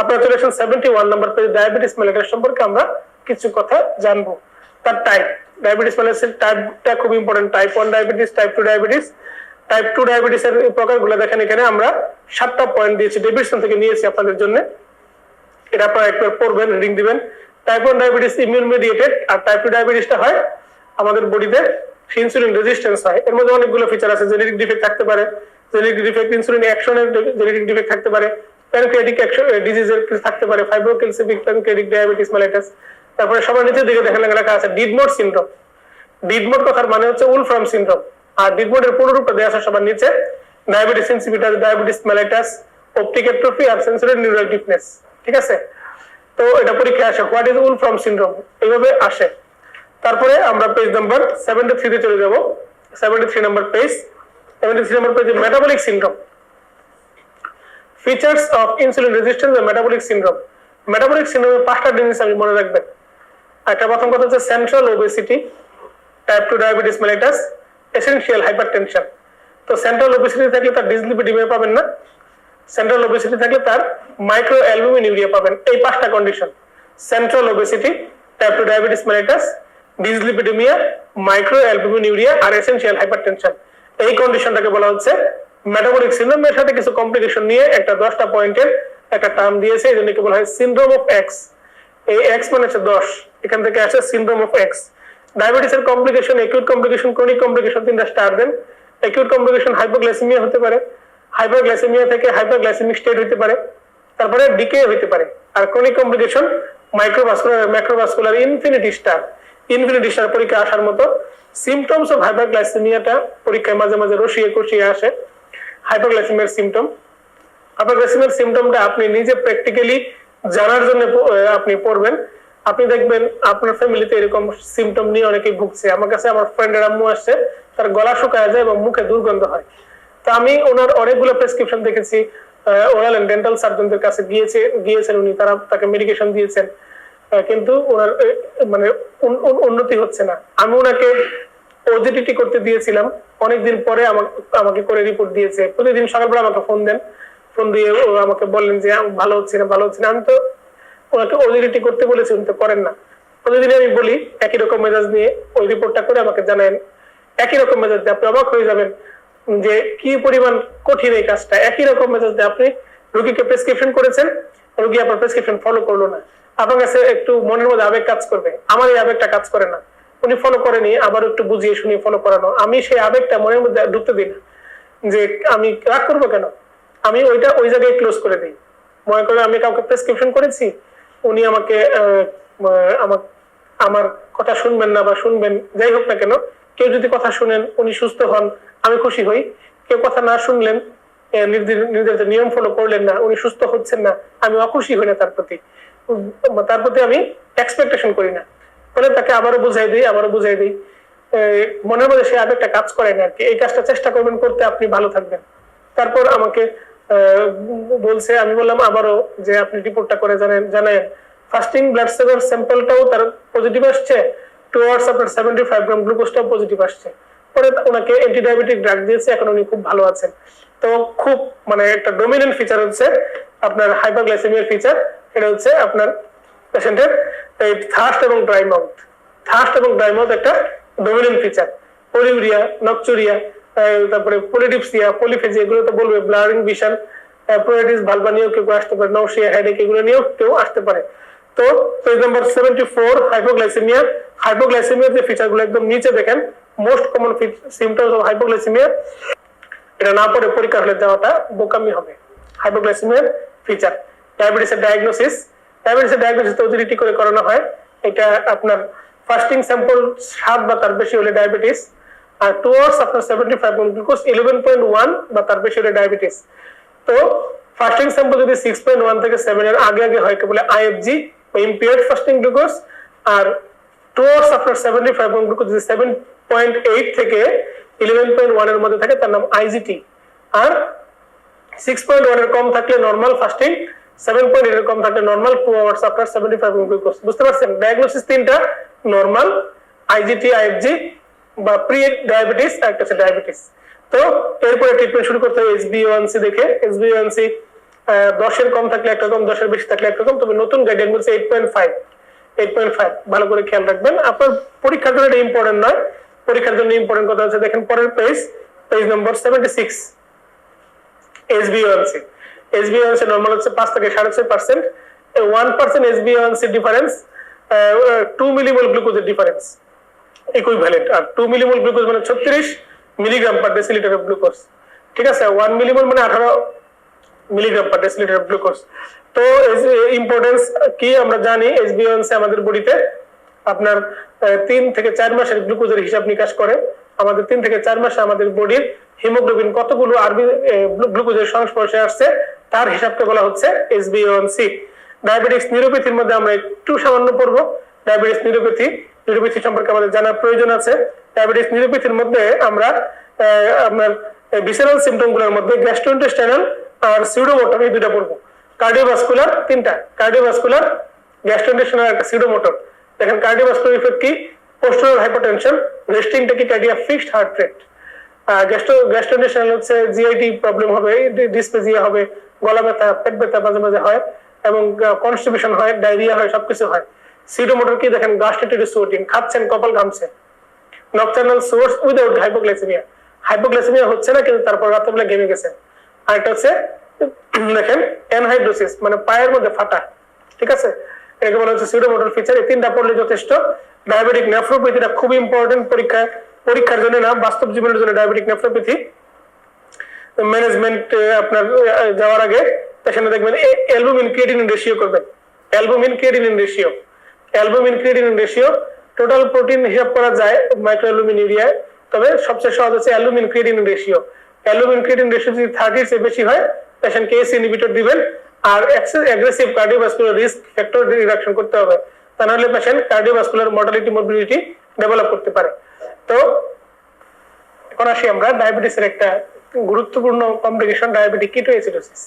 আপনারা চলে আসেন 71 নাম্বার পেজ, ডায়াবেটিস মেলিটাস সম্পর্কে আমরা কিছু কথা জানবো। তার টাইপ, ডায়াবেটিস মেলিটাসের টাইপটা খুব important. Type 1 diabetes, type 2 diabetes. Type 2 ডায়াবেটিসের প্রকারগুলো দেখেন, এখানে আমরা 7টা পয়েন্ট দিয়েছি, ডেভিডসন থেকে নিয়েছি আপনাদের জন্য। এটা আপনারা একবার পড়বেন, রিডিং দিবেন। টাইপ 1 ডায়াবেটিস ইমিউন মেডিয়েটেড, আর টাইপ 2 ডায়াবেটিসটা হয় আমাদের বডিতে ইনসুলিন রেজিস্ট্যান্স হয়। এর মধ্যে অনেকগুলো ফিচার আছে, জেনেটিক ডিফেক্ট থাকতে পারে, জেনেটিক ডিফেক্ট, ইনসুলিন অ্যাকশনের জেনেটিক ডিফেক্ট থাকতে পারে, প্যানক্রিয়াটিক ডিজিজের থাকতে পারে, ফাইব্রোক্যালসিমিক প্যানক্রিয়াটিক ডায়াবেটিস মেলিটাস। তারপরে সবার নিচের দিকে দেখেন লেখা আছে ডিডমোড সিনড্রোম। ডিডমোড কথার মানে হচ্ছে উলফ্রাম সিনড্রোম, আর ডিডমোডের পুরো রূপটা দেয়া আছে সবার নিচে, diabetes insipidus, diabetes mellitus, optic atrophy আর সেন্সরি নিউরাল ডিফনেস। ঠিক আছে? তো এটা পরীক্ষা আসে, হোয়াট ইজ উলফ্রাম সিনড্রোম, এইভাবে আসে। তারপরে আমরা পেজ নাম্বার 73 তে চলে যাব। 73 নাম্বার পেজ, 73 নাম্বার পেজে metabolic syndrome, features of insulin resistance and metabolic syndrome. Metabolic সিনড্রোমের 5টা জিনিস আপনি মনে রাখবেন। একটা প্রথম কথা হচ্ছে central obesity, type 2 diabetes mellitus, essential hypertension. তো সেন্ট্রাল ওবেসিটি থাকলে তার ডিসলিপিডিমিয়া পাবেন না, সেন্ট্রাল ওবেসিটি থাকলে তার মাইক্রো অ্যালবুমিনুরিয়া পাবেন। এই 5টা condition, central obesity, type 2 diabetes mellitus, dyslipidemia, micro albuminuria আর এসেনশিয়াল হাইপারটেনশন। এই কন্ডিশনটাকে বলা হচ্ছে মেটাবলিক সিনড্রোম। এর সাথে কিছু কমপ্লিকেশন নিয়ে একটা 10টা পয়েন্টের একটা টার্ম দিয়েছে, এই জন্য কি বলা হয় সিনড্রোম অফ এক্স। এই এক্স মানে হচ্ছে 10, এখান থেকে আসে সিনড্রোম অফ এক্স। ডায়াবেটিসের complication, acute complication, chronic complication 3টা স্টার দেন। একিউট কমপ্লিকেশন হাইপোগ্লাইসেমিয়া হতে পারে, হাইপারগ্লাইসেমিয়া থেকে হাইপারগ্লাইসেমিক স্টেট হতে পারে, তারপরে ডিকে হতে পারে। আর chronic complication microvascular, macrovascular, infinity star. Infinity star পরীক্ষা আসার মতো। সিমটমস অফ হাইপারগ্লাইসেমিয়াটা পরীক্ষায় মাঝে মাঝে রসিয়ে কষিয়ে আসে, হাইপারগ্লাইসেমিয়ার সিমটম। হাইপারগ্লাইসেমিয়ার সিমটমটা আপনি নিজে প্র্যাকটিক্যালি জানার জন্য আপনি পড়বেন। আপনি দেখবেন আপনার ফ্যামিলিতে এরকম সিমটম নিয়ে অনেকেই ভুগছে। আমার কাছে আমার ফ্রেন্ডের আম্মু আসছে, তার গলা শুকায় যায় এবং মুখে দুর্গন্ধ হয়। তো আমি ওনার অনেকগুলো প্রেসক্রিপশন দেখেছি, ওরাল এন্ড ডেন্টাল সার্জনদের কাছে গিয়েছেন উনি, তারা তাকে মেডিকেশন দিয়েছেন, কিন্তু ওনার মানে উন্নতি হচ্ছে না। আমি ওনাকে ওজিটিটি করতে দিয়েছিলাম, অনেকদিন পরে আমাকে করে রিপোর্ট দিয়েছে। প্রতিদিন সকালবেলা আমাকে ফোন দেন, ফোন দিয়ে আমাকে বললেন যে ভালো হচ্ছে না, ভালো হচ্ছে না। আমি তো ওনাকে ওজিটিটি করতে বলেছি, উনি তো করেন না। প্রতিদিন আমি বলি একই রকম মেজাজ নিয়ে ওই রিপোর্টটা করে আমাকে জানান, একই রকম মেজাজ দিয়ে। আপনি অবাক হয়ে যাবেন যে কি পরিমাণ কঠিন এই কাজটা। একই রকম মেজাজ দিয়ে আপনি রোগীকে প্রেসক্রিপশন করেছেন, রোগী আপনার প্রেসক্রিপশন ফলো করলো না, আপনার কাছে একটু মনের মধ্যে আবেগ কাজ করবে। আমার এই আবেগটা কাজ করে না, উনি ফলো করেনি, আবার একটু বুঝিয়ে শুনিয়ে ফলো করানো। আমি সেই আবেগটা মনের মধ্যে ঢুকতে দিই না, যে আমি রাগ করবো কেন, আমি ওইটা ওই জায়গায় ক্লোজ করে দিই। মনে করে আমি কাউকে প্রেসক্রিপশন করেছি, উনি আমাকে আমার কথা শুনবেন না বা শুনবেন, যাই হোক না কেন, কেউ যদি কথা শুনেন, উনি সুস্থ হন, আমি খুশি হই। কেউ কথা না শুনলেন, নির্ধারিত নিয়ম ফলো করলেন না, উনি সুস্থ হচ্ছেন না, আমি অখুশি হই না তার প্রতি, আমি এক্সপেকটেশন করি না। ফলে তাকে আবারও বুঝাই দিই মনের মধ্যে সে আবেগটা কাজ করে না আর কি, এই কাজটা চেষ্টা করবেন করতে, আপনি ভালো থাকবেন। তারপর আমাকে বলছে, আমি বললাম আবারও যে আপনি রিপোর্টটা করে জানেন ফাস্টিং ব্লাড সুগার স্যাম্পলটাও তার পজিটিভ আসছে, 2 hours আপনার 75 গ্রাম গ্লুকোজটাও পজিটিভ আসছে। পরে ওনাকে অ্যান্টিডায়াবেটিক ড্রাগ দিয়েছে, এখন উনি খুব ভালো আছেন। তো খুব মানে একটা ডমিনেন্ট ফিচার হচ্ছে আপনার হাইপারগ্লাইসেমিয়ার ফিচার, এটা হচ্ছে আপনার পেশেন্টের এই থার্স্ট এবং ড্রাই মাউথ একটা ডমিনেন্ট ফিচার। পলিউরিয়া, নকচুরিয়া, তারপরে পলিডিপসিয়া, পলিফেজিয়া, এগুলো তো বলবে, ব্লারিং ভিশন, প্রায়োরিটিস ভালভা নিয়েও কেউ আসতে পারে, নৌশিয়া, হেডেক, এগুলো নিয়েও কেউ আসতে পারে। তো পেজ নাম্বার 74 হাইপোগ্লাইসেমিয়ার যে ফিচারগুলো একদম নিচে দেখেন, most common symptoms of hypoglycaemia, এটা না পড়ে পরীক্ষা হলে দেওয়াটা বোকামি হবে। হাইপোগ্লাইসেমিয়ার ফিচার, ডায়াবেটিসের ডায়াগনোসিস তো অতিরিক্ত করে করানো হয়। এটা আপনার ফাস্টিং স্যাম্পল 7 বা তার বেশি হলে ডায়াবেটিস, আর 2 hours আপনার 75 গ্লুকোজ 11.1 বা তার বেশি হলে ডায়াবেটিস। তো ফাস্টিং স্যাম্পল যদি 6.1 থেকে 7 এর আগে হয় কে বলে আইএফজি বা ইম্পেয়ার্ড ফাস্টিং গ্লুকোজ, আর 2 hours আপনার 75 গ্লুকোজ যদি 7.8 থেকে 11.1 এর মধ্যে থাকে তার নাম আইজিটি, আর 6.1 এর কম থাকলে নরমাল ফাস্টিং, 7.8 এর কম থাকলে নরমাল, 2 hours আপনার 75 গ্লুকোজ। বুঝতে পারছেন, ডায়াগনোসিস তিনটা, নরমাল, আইজিটি, আইএফজি বা প্রি ডায়াবেটিস, আর একটা হচ্ছে ডায়াবেটিস। তো এরপরে ট্রিটমেন্ট শুরু করতে হবে HbA1c দেখে। HbA1c 10 এর কম থাকলে একরকম, 10 এর বেশি থাকলে একরকম, তবে নতুন গাইডলাইন বলছে 8.5, ভালো করে খেয়াল রাখবেন। আপনার পরীক্ষার জন্য এটা ইম্পর্টেন্ট নয়, পরীক্ষার জন্য ইম্পর্টেন্ট কথা হচ্ছে দেখেন পরের পেজ নম্বর 76, HbA1c নরমাল হচ্ছে 5 থেকে 6.5%, 1% HbA1c ডিফারেন্স 2 মিলিমোল গ্লুকোজের ডিফারেন্স ইকুইভ্যালেন্ট, আর 2 মিলিমোল গ্লুকোজ মানে 36 milligram per decilitre of glucose, ঠিক আছে। 1 মিলিমোল মানে 18 milligram per decilitre of glucose. তো ইম্পর্টেন্স কি আমরা জানি, HbA1c আমাদের বডিতে আপনার 3 থেকে 4 মাসের গ্লুকোজের হিসাব নিকাশ করে। আমাদের 3 থেকে 4 মাসে আমাদের বডির হিমোগ্লোবিন কতগুলো আরবি গ্লুকোজের সংস্পর্শে আসছে তার হিসাবকে বলা হচ্ছে HbA1c। ডায়াবেটিস নিউরোপ্যাথির মধ্যে আমরা একটু সামান্য পড়বো। ডায়াবেটিস নিউরোপ্যাথি সম্পর্কে আমাদের জানার প্রয়োজন আছে। ডায়াবেটিস নিউরোপ্যাথির মধ্যে আমরা আপনার ভিসেরাল সিম্পটম গুলোর মধ্যে গ্যাস্ট্রোইন্টেস্টাইনাল আর সিউডোমোটর, এই দুটো পড়বো। কার্ডিওভাস্কুলার তিনটা, কার্ডিওভাস্কুলার, গ্যাস্ট্রোইন্টেস্টাইনাল, একটা সিউডোমোটর। দেখেন কার্ডিওভাস্কুলার ইফেক্ট কি, postural hypertension, resting tachycardia, fixed heart rate. Gastrointestinal হচ্ছে জিআইটি প্রবলেম হবে, ডিসপেজিয়া হবে, গলা ব্যথা, পেট ব্যথা মাঝে মাঝে হয়, এবং কনস্টিপেশন হয়, ডায়রিয়া হয়, সবকিছু হয়। সিউডোমোটর কি দেখেন, গাস্ট্রাইটিস সোয়েটিং, খাচ্ছেন কপাল ঘামছে। নকটার্নাল সোর্স উইদাউট হাইপোগ্লাইসেমিয়া হচ্ছে না কিন্তু তারপর রাত্রেবেলা ঘেমে গেছেন। আর একটা হচ্ছে দেখেন অ্যানহাইড্রোসিস, মানে পায়ের মধ্যে ফাটা, ঠিক আছে, এটাকে বলা হচ্ছে সিউডোমোটর ফিচার। এই তিনটা পড়লে যথেষ্ট। ডায়াবেটিক নেফ্রোপ্যাথিটা খুব ইম্পর্টেন্ট পরীক্ষার জন্য না, বাস্তব জীবনের জন্য। ডায়াবেটিক নেফ্রোপ্যাথি ম্যানেজমেন্ট আপনার যাওয়ার আগে পেশেন্টে দেখবেন অ্যালবুমিন ক্রিয়েটিনিন রেশিও করবেন। Albumin creatinine ratio total protein হিসাব করা যায় মাইক্রোঅ্যালুমিনিউরিয়ায়, তবে সবচেয়ে সহজ হচ্ছে albumin creatinine ratio. Albumin creatinine ratio যদি 30 এর বেশি হয় পেশেন্টকে এসি ইনহিবিটর দিবেন, আর aggressive cardiovascular risk factor reduction করতে হবে, তা নাহলে পেশেন্ট কার্ডিওভাস্কুলার মর্টালিটি ডেভেলপ করতে পারে। তো এখন আসি আমরা ডায়াবেটিসের একটা গুরুত্বপূর্ণ কমপ্লিকেশন, ডায়াবেটিক কিটোএসিডোসিস।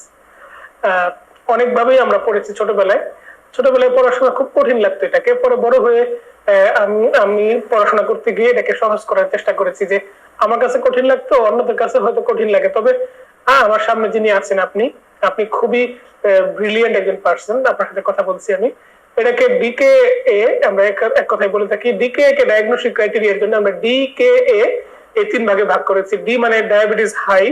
অনেকভাবেই আমরা পড়েছি ছোটবেলায় পড়াশোনা খুব কঠিন লাগতো এটাকে, পরে বড় হয়ে আমি পড়াশোনা করতে গিয়ে এটাকে সহজ করার চেষ্টা করেছি, যে আমার কাছে কঠিন লাগতো, অন্যদের কাছে হয়তো কঠিন লাগে, তবে আমার সামনে যিনি আছেন আপনি খুবই ব্রিলিয়েন্ট একজন পার্সন, আপনার সাথে কথা বলছি আমি। এটাকে ডিকেএ আমরা এক কথায় বলে থাকি। ডিকেএ কে ডায়াগনস্টিক ক্রাইটেরিয়ার জন্য আমরা ডিকেএ এই 3 ভাগে ভাগ করেছি। ডি মানে ডায়াবেটিস হাই,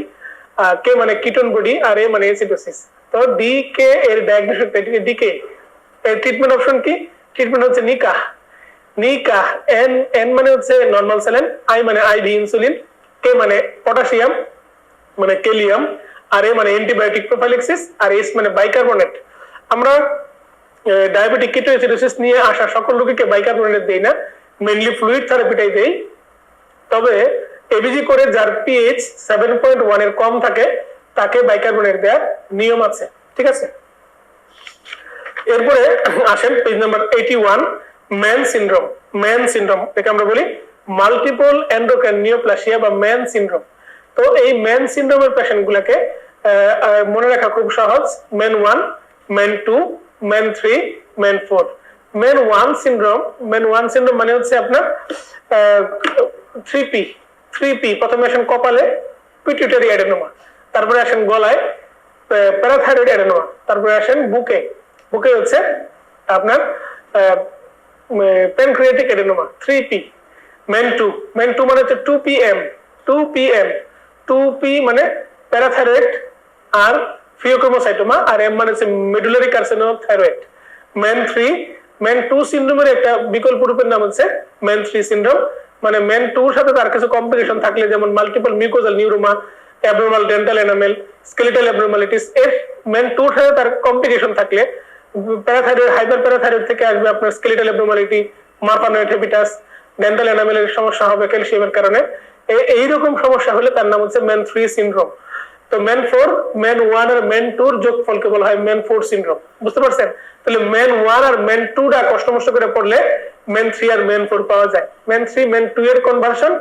কে মানে কিটোন বডি, আর এ মানে অ্যাসিডোসিস। তো ডিকে এর ডায়াগনস্টিক ক্রাইটেরিয়া ডিকে। এর ট্রিটমেন্ট অপশন কি? ট্রিটমেন্ট হচ্ছে নিকাহ। এন মানে হচ্ছে নরমাল স্যালাইন, আই মানে আইভি ইনসুলিন, কে মানে পটাশিয়াম মানে ক্যালিয়াম, আর এ মানে অ্যান্টিবায়োটিক প্রোফাইল্যাক্সিস, আর এস মানে বাইকার্বনেট। আমরা ডায়াবেটিক কিটোএসিডোসিস নিয়ে আসা সকল রোগীকে বাইকার্বনেট দেই না, মেইনলি ফ্লুইড থেরাপিটাই দেই। তবে এবিজি করে যার পিএইচ 7.1 এর কম থাকে তাকে বাইকার্বনেট দেওয়ার নিয়ম আছে, ঠিক আছে। এরপরে আসেন page number 81, man syndrome. Man syndrome একে আমরা বলি মাল্টিপল এন্ডোক্রাইন নিওপ্লাসিয়া বা ম্যান সিনড্রোম। তো এই ম্যান সিনড্রোমের পেশেন্ট গুলাকে মনে রাখা খুব সহজ, man 1, man 2, man 3, man 4। Man 1 syndrome, man 1 syndrome মানে হচ্ছে আপনার 3P। প্রথমে আসেন কপালে পিটুইটারি অ্যাডেনোমা, তারপরে আসেন গলায় প্যারাথাইরয়েড অ্যাডেনোমা, তারপরে আসেন বুকে হচ্ছে আপনার প্যানক্রিয়াটিক অ্যাডেনোমা। 3P। ম্যান 2 মানে হচ্ছে 2P মানে প্যারাথাইরয়েড আর ফিওক্রোমোসাইটোমা, আর এম মানে হচ্ছে মেডুলারি কার্সিনোমা থাইরয়েড। ম্যান 2 সিনড্রোমের একটা বিকল্প রূপের নাম হচ্ছে ম্যান 3 সিনড্রোম। মানে ম্যান 2 এর সাথে তার কিছু কমপ্লিকেশন থাকলে, যেমন multiple mucosal neuroma, abnormal dental enamel, skeletal abnormalities, এর ম্যান 2 এর সাথে তার কমপ্লিকেশন থাকলে প্যারাথাইরয়েড, হাইপার প্যারাথাইরয়েড থেকে আসবে আপনার স্কেলেটাল অ্যাবনরমালিটি, মারফানোয়েড হেপিটাস, ডেন্টাল এনামেলের সমস্যা হবে ক্যালসিয়ামের কারণে। এইরকম সমস্যা হলে তার নাম হচ্ছে ম্যান 3 সিনড্রোম। তো ম্যান 1 আর ম্যান 2 এর যোগফলকে বলা হয় ম্যান 4 সিনড্রোম। বুঝতে পারছেন? তাহলে ম্যান 1 আর ম্যান 2 টা কষ্ট করে পড়লে ম্যান 3 আর ম্যান 4 পাওয়া যায়। ম্যান 3 ম্যান 2 এর কনভার্সন,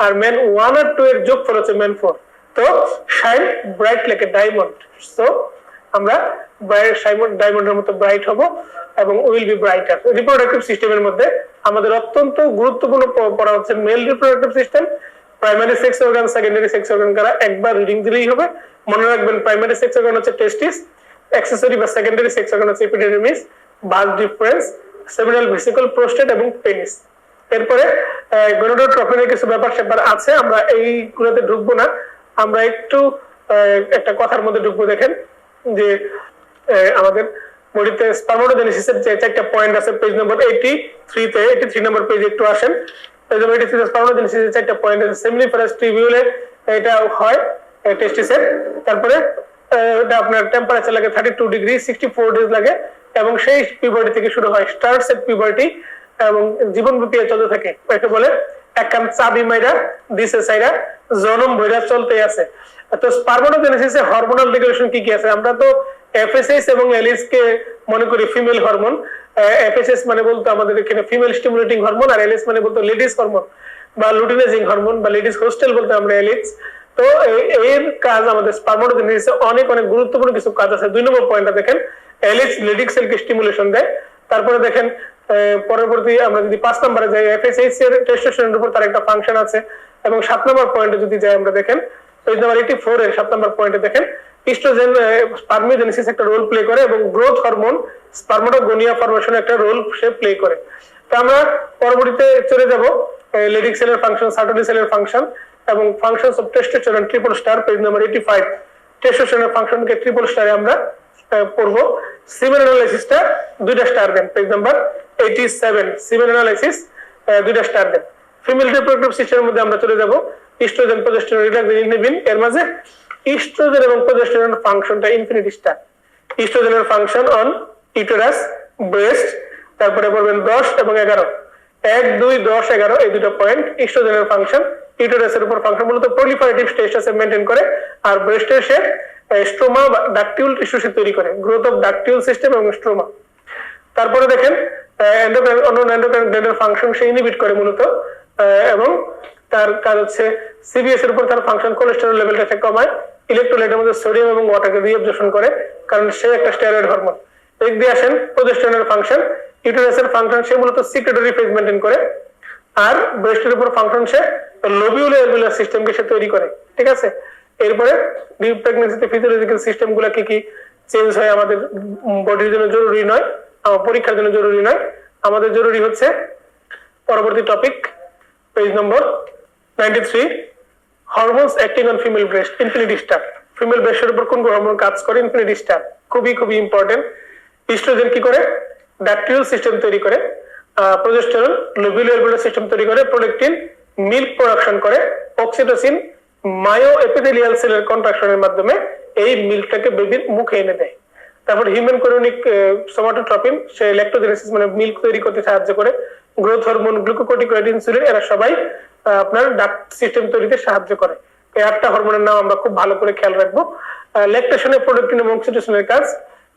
আর ম্যান 1 আর 2 এর যোগফল হচ্ছে ম্যান 4। তো shine bright like a diamond. So আমরা ডায়মন্ডের মতো ব্রাইট হব এবং উইল বি ব্রাইটার। রিপ্রোডাক্টিভ সিস্টেমের মধ্যে আমাদের অত্যন্ত গুরুত্বপূর্ণ পড়া হচ্ছে mail reproductive system, primary sex organ, secondary sex organ কারা, একবার রিডিং দিলেই হবে। মনে রাখবেন প্রাইমারি সেক্স অর্গান হচ্ছে টেস্টিস, অ্যাক্সেসরি বা সেকেন্ডারি সেক্স অর্গান হচ্ছে এপিডিডিমিস, বাস ডিফারেন্স, সেমিনাল ভেসিকল, প্রোস্টেট এবং পেনিস। এরপরে গনোডোট্রপিনের কিছু ব্যাপার স্যাপার আছে, আমরা এইগুলোতে ঢুকবো না, আমরা একটু একটা কথার মধ্যে ঢুকবো। দেখেন যে আমাদের বডিতে স্পারমাটোজেনেসিসের যে 4টা পয়েন্ট আছে পেজ নম্বর 83 নম্বর পেজে একটু আসেন। পেজ নম্বর 83 স্পারমাটোজেনেসিসের 4টা পয়েন্ট আছে। সেমিনিফারাস টিবিউলে এটা হয় টেস্টিসের। তারপরে এটা আপনার টেম্পারেচার লাগে 32 ডিগ্রি, 64 ডেজ লাগে, এবং সেই পিউবার্টি থেকে শুরু হয়, স্টার্টস এট পিউবার্টি, এবং জীবনব্যাপী চলতে থাকে। একে বলে একখান চাবি মাইরা দিছে সাইরা জনম ভৈরা চলতে আছে। তো স্পারমাটোজেনেসিসে হরমোনাল রেগুলেশন কি আছে? আমরা তো এফএসএস এবং এলএস কে মনে করি ফিমেল হরমোন। এফএসএস মানে বলতো আমাদের এখানে ফিমেল স্টিমুলেটিং হরমোন, আর এলএস মানে বলতো লেডিস হরমোন বা লুটিনাইজিং হরমোন বা লেডিস হোস্টেল বলতে আমরা এলএস। তো এর কাজ আমাদের স্পারমাটোজেনেসিসে অনেক গুরুত্বপূর্ণ কিছু কাজ আছে। 2 নম্বর পয়েন্টটা দেখেন, এলএস লেডিক সেলকে স্টিমুলেশন দেয়। তারপরে দেখেন পরবর্তী আমরা যদি 5 নম্বরে যাই, এফএসএইচ এর টেস্টোস্টেরনের উপর তার একটা ফাংশন আছে। এবং 7 নম্বর পয়েন্টে যদি যাই আমরা দেখেন, পেজ নাম্বার 84 এর 7 নম্বর পয়েন্টে দেখেন ইস্ট্রোজেন স্পারমিওজেনেসিস একটা রোল প্লে করে, এবং গ্রোথ হরমোন স্পারমাটোগোনিয়া ফরমেশনে একটা রোল সে প্লে করে। তো আমরা পরবর্তীতে চলে যাব লেডিক সেলের ফাংশন, সার্টোলি সেলের ফাংশন এবং functions of testosterone triple star, page number 85। টেস্টোস্টেরনের ফাংশনকে ট্রিপল স্টারে আমরা পড়বো। সিমেন অ্যানালাইসিসটা 2টা স্টার দেন, পেজ নাম্বার 87। সিমেন অ্যানালাইসিস 2টা স্টার দেন। ফিমেল রিপ্রোডাক্টিভ সিস্টেমের মধ্যে আমরা চলে যাব ইস্ট্রোজেন, প্রোজেস্টেরন, রিলাক্সিন, ইনহিবিন। এর মাঝে ইস্ট্রোজেন এবং প্রোজেস্টেরনের ফাংশনটা ইনফিনিটি স্টার। ইস্ট্রোজেনের ফাংশন অন ইউটেরাস, ব্রেস্ট, তারপরে পড়বেন 10 এবং 11, 1, 2, 10, 11 এই 2টা পয়েন্ট। ইস্ট্রোজেনের ফাংশন ইউটেরাসের উপর ফাংশন মূলত প্রলিফারেটিভ স্টেটাস মেইনটেইন করে, আর ব্রেস্টের সে স্ট্রোমা বা ডাকটিউল টিস্যু তৈরি করে, গ্রোথ অফ ডাকটিউল সিস্টেম এবং স্ট্রোমা। তারপরে দেখেন এন্ডোক্রাইন গ্ল্যান্ডের ফাংশন সে ইনহিবিট করে মূলত, এবং তার কাজ হচ্ছে সিবিএস এর উপর তার ফাংশন কোলেস্টেরল লেভেলটা কমায়, ইলেকট্রোলাইটের মধ্যে সোডিয়াম এবং ওয়াটারকে রিঅ্যাবজর্পশন করে, কারণ সে একটা স্টেরয়েড হরমোন। এক দিয়ে আসেন প্রোজেস্টেরনের ফাংশন, ইউটেরাসের ফাংশন সে মূলত সিক্রেটরি ফেজ মেইনটেইন করে, আর ব্রেস্টের উপর ফাংশন সে লোবিউলার সিস্টেমকে সে তৈরি করে। ঠিক আছে, এরপরে প্রেগন্যান্সিতে ফিজিওলজিক্যাল সিস্টেম গুলা কি কি চেঞ্জ হয় আমাদের বডির জন্য জরুরি নয়, পরীক্ষার জন্য জরুরি নয়, আমাদের জরুরি হচ্ছে পরবর্তী topic page number 93, hormones acting on female breast, infinity star. Female ব্রেস্টের উপর কোন হরমোন কাজ করে? Infinity star. খুবই ইম্পর্টেন্ট। ইস্ট্রোজেন কি করে? ডাকটিউল সিস্টেম তৈরি করে, প্রোজেস্টেরন লোবিউলার সিস্টেম তৈরি করে, প্রোলেকটিন মিল্ক প্রোডাকশন করে, অক্সিটোসিন মায়ো এপিথেলিয়াল সেলের কন্ট্রাকশনের মাধ্যমে এই মিল্কটাকে বেবির মুখে এনে দেয়। তারপর হিউম্যান কোরিওনিক সোমাটোট্রপিন সে ল্যাক্টোজেনেসিস মানে মিল্ক তৈরি করতে সাহায্য করে, গ্রোথ হরমোন, গ্লুকোকর্টিকয়েড, ইনসুলিন এরা সবাই আপনার ডাক্ট সিস্টেম তৈরিতে সাহায্য করে। এই 8টা হরমোনের নাম আমরা খুব ভালো করে খেয়াল রাখবো। ল্যাকটেশনে প্রোডাক্টিন এবং অক্সিটোসিনের কাজ,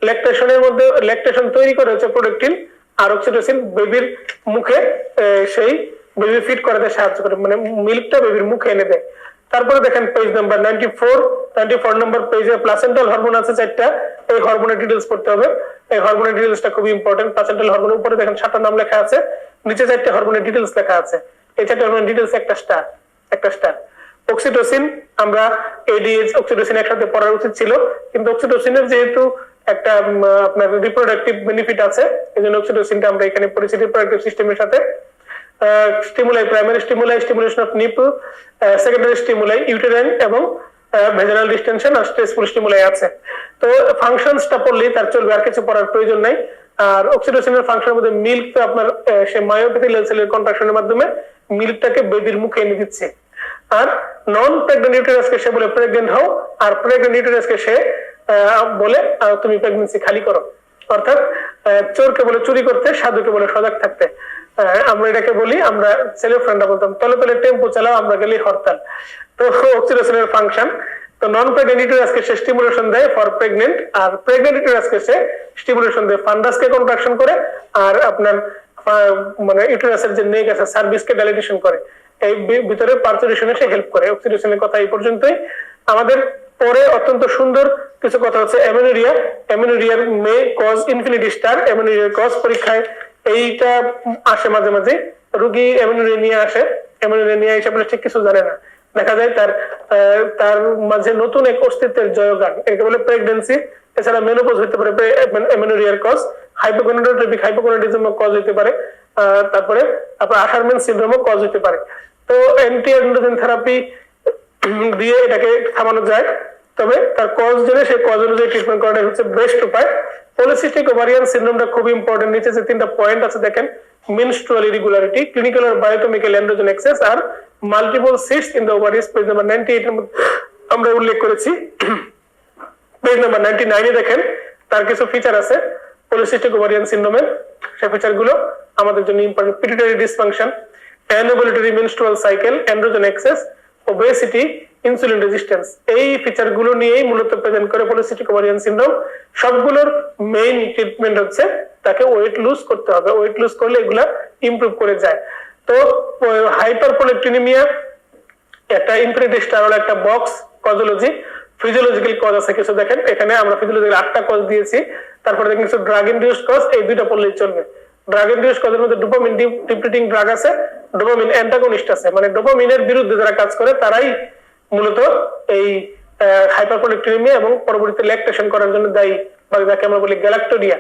ল্যাকটেশনের মধ্যে ল্যাকটেশন তৈরি করে হচ্ছে প্রোডাক্টিন, আর অক্সিটোসিন বেবির মুখে সেই বেবি ফিড করাতে সাহায্য করে, মানে মিল্কটা বেবির মুখে এনে দেয়। তারপরে দেখেন পেজ নাম্বার 94 নম্বর পেজে প্লাসেন্টাল হরমোন আছে 4টা, এই হরমোনের ডিটেইলস পড়তে হবে। এই হরমোনের ডিটেইলসটা খুবই ইম্পর্টেন্ট। প্লাসেন্টাল হরমোনের উপরে দেখেন 7টা নাম লেখা আছে, নিচে 4টা হরমোনের ডিটেইলস লেখা আছে। এই 4টা হরমোনের ডিটেইলস একটা স্টার। অক্সিটোসিন, আমরা এডিএইচ অক্সিটোসিন একসাথে পড়ার উচিত ছিল, কিন্তু অক্সিটোসিনের যেহেতু একটা আপনার রিপ্রোডাক্টিভ বেনিফিট আছে, এজন্য অক্সিটোসিনটা আমরা এখানে পড়েছি রিপ্রোডাক্টিভ সিস্টেমের সাথে। Stimuli, primary stimuli, stimulation of nipple, secondary stimuli uterine এবং ভেজানাল ডিস্টেনশন আর স্ট্রেসফুল স্টিমুলাই আছে। তো ফাংশনসটা পড়লেই তার চলবে, আর কিছু পড়ার প্রয়োজন নাই। আর অক্সিটোসিনের ফাংশনের মধ্যে মিল্ক তো আপনার সে মায়োএপিথেলিয়াল সেলের কন্ট্রাকশনের মাধ্যমে মিল্কটাকে বেবির মুখে এনে দিচ্ছে। আর নন প্রেগন্যান্ট ইউটেরাসকে সে বলে প্রেগন্যান্ট হও, আর প্রেগন্যান্ট ইউটেরাসকে সে বলে তুমি প্রেগন্যান্সি খালি করো। অর্থাৎ চোরকে বলে চুরি করতে, সাধুকে বলে সজাগ থাকতে। আমরা এটাকে বলি, আমরা ছেলে ফ্রেন্ডরা বলতাম তলে তলে টেম্পো চালাও, আমরা গেলি হরতাল। তো অক্সিটোসিনের ফাংশন, তো নন প্রেগন্যান্ট ইউটেরাসকে সে স্টিমুলেশন দেয় ফর প্রেগন্যান্ট, আর প্রেগন্যান্ট ইউটেরাসকে সে স্টিমুলেশন দেয় ফান্ডাসকে কন্ট্রাকশন করে, আর আপনার মানে ইউটেরাসের যে নেক আছে সার্ভিসকে ডাইলেটেশন করে, এই ভিতরে পার্চুরেশনে সে হেল্প করে। অক্সিটোসিনের কথা এই পর্যন্তই। আমাদের পরে অত্যন্ত সুন্দর কিছু কথা হচ্ছে অ্যামেনোরিয়া। অ্যামেনোরিয়ার মে কজ ইনফিনিটি স্টার, অ্যামেনোরিয়ার কজ পরীক্ষায় এইটা আসে মাঝে মাঝে, রোগী অ্যামেনোরিয়া নিয়ে আসে, অ্যামেনোরিয়া নিয়ে এসে বলে ঠিক কিছু জানে না, দেখা যায় তার মাঝে নতুন এক অস্তিত্বের জয়গান, একে বলে প্রেগন্যান্সি। এছাড়া মেনোপজ হতে পারে অ্যামেনোরিয়ার কজ, হাইপোগোনাডোট্রপিক হাইপোগোনাডিজম কজ হতে পারে, তারপরে আপনার আশারম্যান সিনড্রোমও কজ হতে পারে। তো অ্যান্টি অ্যান্ড্রোজেন থেরাপি দিয়ে এটাকে থামানো যায়, তবে তার কজ জেনে সেই কজ অনুযায়ী ট্রিটমেন্ট করাটাই হচ্ছে বেস্ট উপায়। পলিসিস্টিক ওভারিয়ান সিনড্রোমটা খুব ইম্পর্টেন্ট, নিচে যে 3টা পয়েন্ট আছে দেখেন, মেনস্ট্রুয়াল ইরেগুলারিটি, ক্লিনিক্যাল আর বায়োকেমিক্যাল অ্যান্ড্রোজেন এক্সেস, আর multiple cysts in the ovaries, page number 98 এর মধ্যে আমরা উল্লেখ করেছি। পেজ নাম্বার 99 এ দেখেন তার কিছু ফিচার আছে পলিসিস্টিক ওভারিয়ান সিনড্রোমের, সেই ফিচারগুলো আমাদের জন্য important. Pituitary dysfunction, anovulatory menstrual cycle, androgen excess, obesity, insulin resistance, এই ফিচার গুলো নিয়েই মূলত প্রেজেন্ট করে পলিসিস্টিক ওভারিয়ান সিনড্রোম। সবগুলোর মেইন ট্রিটমেন্ট হচ্ছে তাকে ওয়েট লুজ করতে হবে, ওয়েট লুজ করলে এগুলা ইমপ্রুভ করে যায়। তো হাইপারপ্রোলেকটিনিমিয়া একটা ইনফিনিটি স্টার হলো একটা বক্স কজোলজি, ফিজিওলজিক্যাল কজ আছে কিছু, দেখেন এখানে আমরা ফিজিওলজিক্যাল 8টা কজ দিয়েছি, তারপরে দেখেন কিছু ড্রাগ ইনডিউসড কজ, এই 2টা পড়লেই চলবে। ড্রাগ ইনডিউসড কজের মধ্যে ডোপামিন ডিপ্লিটিং ড্রাগ আছে, ডোপামিন অ্যান্টাগনিস্ট আছে, মানে ডোপামিনের বিরুদ্ধে যারা কাজ করে তারাই মূলত এই হাইপারপ্রোলেকটিনিমিয়া এবং পরবর্তীতে ল্যাকটেশন করার জন্য দায়ী, বা যাকে আমরা বলি গ্যালাক্টোরিয়া।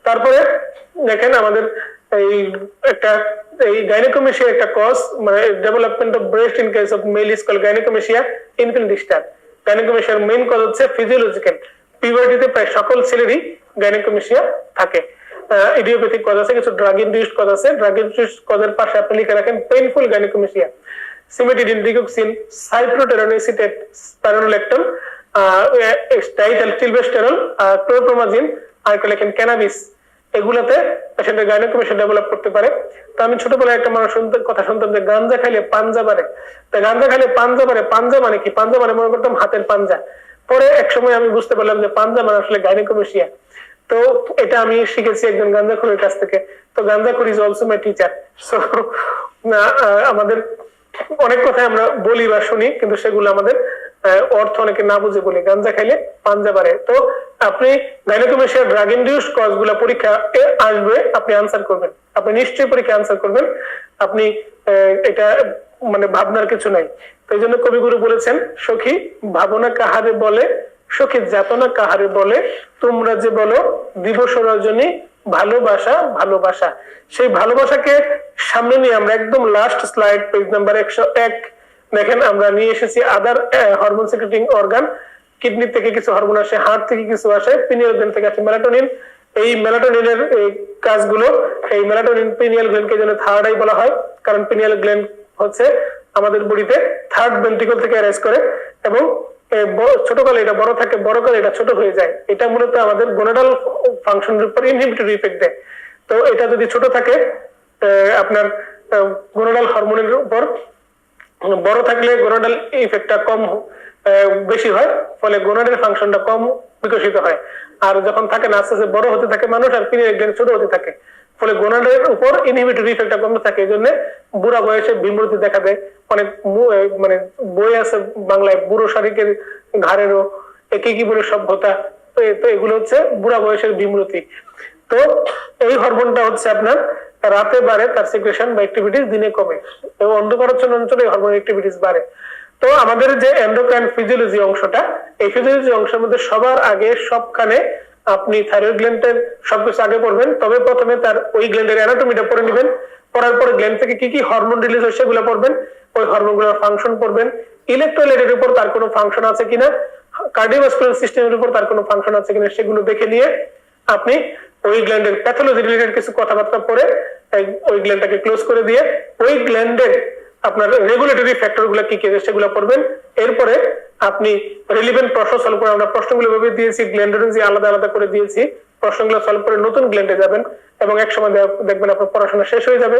তারপরে দেখেন আমাদের এই একটা এই গাইনোকোমেশিয়া একটা কজ, মানে development of breast in case of male is called gynaecomastia infinity star. গাইনোকোমেশিয়ার মেইন কজ হচ্ছে ফিজিওলজিক্যাল, পিউবার্টিতে প্রায় সকল ছেলেরই গাইনোকোমেশিয়া থাকে। ইডিওপ্যাথিক কজ আছে, কিছু ড্রাগ ইনডিউসড কজ আছে, ড্রাগ ইনডিউসড কজের পাশে আপনি লিখে রাখেন painful gynaecomastia, cimetidine, digoxin, cyproterone acetate, spironolactone, diethylstilbestrol, chlorpromazine, আর একটা লেখেন ক্যানাবিস, এগুলাতে পেশেন্টের গাইনোকোমেশিয়া ডেভেলপ করতে পারে। তো আমি ছোটবেলায় একটা মানুষ কথা শুনতাম যে গাঞ্জা খাইলে পাঞ্জা বাড়ে, গাঞ্জা খাইলে পাঞ্জা বাড়ে, পাঞ্জা মানে কি? পাঞ্জা মানে মনে করতাম হাতের পাঞ্জা। পরে এক সময় আমি বুঝতে পারলাম যে পাঞ্জা মানে আসলে গাইনোকোমেশিয়া। তো এটা আমি শিখেছি একজন গাঞ্জাখোরের কাছ থেকে। তো ganjakhor is also my teacher. So আমাদের অনেক কথা আমরা বলি বা শুনি, কিন্তু সেগুলো আমাদের অর্থ অনেকে না বুঝে বলি। গাঞ্জা খাইলে পাঞ্জা বাড়ে। তো আপনি গাইনোকোমেশিয়া ড্রাগ ইনডিউসড কজ গুলা পরীক্ষা আসবে, আপনি আনসার করবেন, আপনি নিশ্চয়ই পরীক্ষা আনসার করবেন, আপনি এটা মানে ভাবনার কিছু নাই। তো এই জন্য কবিগুরু বলেছেন, সখী ভাবনা কাহারে বলে, সখী যাতনা কাহারে বলে, তোমরা যে বলো দিবস রজনী ভালোবাসা ভালোবাসা। সেই ভালোবাসাকে সামনে নিয়ে আমরা একদম লাস্ট স্লাইড পেজ নাম্বার 101 দেখেন আমরা নিয়ে এসেছি আদার হরমোন সিক্রেটিং অর্গান। কিডনি থেকে কিছু হরমোন আসে, হার্ট থেকে কিছু আসে, পিনিয়াল গ্ল্যান্ড থেকে আসে মেলাটোনিন। এই মেলাটোনিনের কাজগুলো, এই মেলাটোনিন পিনিয়াল গ্ল্যান্ডকে যেন থার্ড আই বলা হয়, কারণ পিনিয়াল গ্ল্যান্ড হচ্ছে আমাদের বডিতে থার্ড ভেন্ট্রিকল থেকে অ্যারেজ করে, এবং ছোটকালে এটা বড় থাকে, বড়কালে এটা ছোট হয়ে যায়। এটা মূলত আমাদের গোনাডাল ফাংশনের উপর ইনহিবিটরি ইফেক্ট দেয়। তো এটা যদি ছোট থাকে আপনার গোনাডাল হরমোনের উপর, বড় থাকলে গোনাডাল ইফেক্টটা কম বেশি হয়, ফলে গোনাডের ফাংশনটা কম বিকশিত হয়। আর যখন থাকে না আস্তে আস্তে বড় হতে থাকে মানুষ, আর পিনিয়াল গ্ল্যান্ড ছোট হতে থাকে, ফলে গোনাডের উপর ইনহিবিটরি ইফেক্টটা কমতে থাকে। এই জন্য বুড়া বয়সে বিমূর্তি দেখা দেয়। অনেক মানে বই আছে বাংলায়, বুড়ো শারিকের ঘাড়েরও কি বলে সভ্যতা, তো এগুলো হচ্ছে বুড়া বয়সের বিমূর্তি। তো এই হরমোনটা হচ্ছে আপনার রাতে বাড়ে, তার সিক্রেশন বা অ্যাক্টিভিটিস দিনে কমে, এবং অন্ধকারাচ্ছন্ন অঞ্চলে হরমোন অ্যাক্টিভিটিস বাড়ে। তো আমাদের যে এন্ডোক্রাইন ফিজিওলজি অংশটা, এই ফিজিওলজি অংশের মধ্যে সবার আগে সবখানে আপনি থাইরয়েড গ্ল্যান্ডের সবকিছু আগে পড়বেন, তবে প্রথমে তার ওই গ্ল্যান্ডের অ্যানাটমিটা পড়ে নেবেন। পড়ার পরে গ্ল্যান্ড থেকে কি কি হরমোন রিলিজ হয় সেগুলো পড়বেন, ওই হরমোনগুলোর ফাংশন পড়বেন, ইলেকট্রোলাইটের উপর তার কোনো ফাংশন আছে কিনা, কার্ডিওভাস্কুলার সিস্টেমের উপর তার কোনো ফাংশন আছে কিনা সেগুলো দেখে নিয়ে আপনি ওই গ্ল্যান্ডের প্যাথোলজি রিলেটেড কিছু কথাবার্তা পড়ে ওই গ্ল্যান্ডটাকে ক্লোজ করে দিয়ে ওই গ্ল্যান্ডের আপনার রেগুলেটরি ফ্যাক্টর গুলা কি কি সেগুলো পড়বেন। এরপরে আপনি রিলিভেন্ট প্রশ্ন সলভ করে, আমরা প্রশ্নগুলো ভাবে দিয়েছি, গ্ল্যান্ডোলজি আলাদা আলাদা করে দিয়েছি, প্রশ্নগুলো সলভ করে নতুন গ্ল্যান্ডে যাবেন, এবং এক সময় দেখবেন আপনার পড়াশোনা শেষ হয়ে যাবে।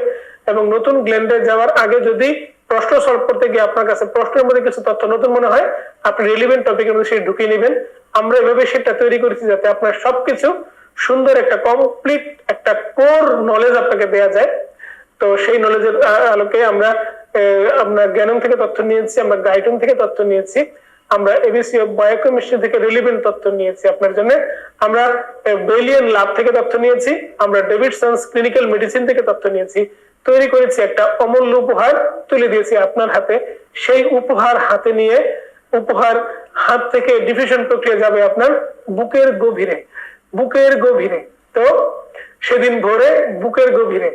এবং নতুন গ্ল্যান্ডে যাওয়ার আগে যদি প্রশ্ন সলভ করতে গিয়ে আপনার কাছে প্রশ্নের মধ্যে কিছু তথ্য নতুন মনে হয়, আপনি রিলিভেন্ট টপিকের মধ্যে সেটা ঢুকিয়ে নেবেন। আমরা এভাবে সেটা তৈরি করেছি যাতে আপনার সবকিছু সুন্দর একটা কমপ্লিট একটা কোর নলেজ আপনাকে দেয়া যায়। তো সেই নলেজের আলোকে আমরা আপনার জ্ঞানম থেকে তথ্য নিয়েছি, আমরা গাইডন থেকে তথ্য নিয়েছি, আমরা এবিসি অফ বায়োকেমিস্ট্রি থেকে রিলিভেন্ট তথ্য নিয়েছি আপনার জন্য, আমরা বেলিয়ান ল্যাব থেকে তথ্য নিয়েছি, আমরা ডেভিডসন্স ক্লিনিক্যাল মেডিসিন থেকে তথ্য নিয়েছি, তৈরি করেছি একটা অমূল্য উপহার তুলে দিয়েছি আপনার হাতে। সেই উপহার হাতে নিয়ে উপহার হাত থেকে ডিফিউশন প্রক্রিয়া যাবে আপনার বুকের গভীরে, বুকের গভীরে। তো সেদিন ভোরে বুকের গভীরে,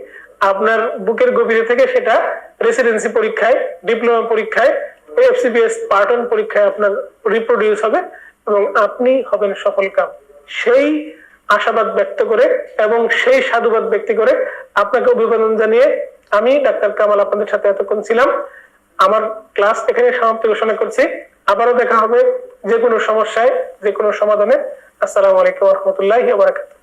আপনার বুকের গভীরে থেকে সেটা রেসিডেন্সি পরীক্ষায়, ডিপ্লোমা পরীক্ষায়, এফসিপিএস পার্ট 1 পরীক্ষায় আপনার রিপ্রোডিউস হবে, এবং আপনি হবেন সফল কাম। সেই আশাবাদ ব্যক্ত করে এবং সেই সাধুবাদ ব্যক্ত করে আপনাকে অভিবাদন জানিয়ে আমি ডাক্তার কামাল আপনাদের সাথে এতক্ষণ ছিলাম। আমার ক্লাস এখানে সমাপ্তি ঘোষণা করছি। আবারও দেখা হবে যে কোনো সমস্যায়, যে কোনো সমাধানে। আসসালামু আলাইকুম ওয়া রাহমাতুল্লাহি ওয়া বারাকাতুহু।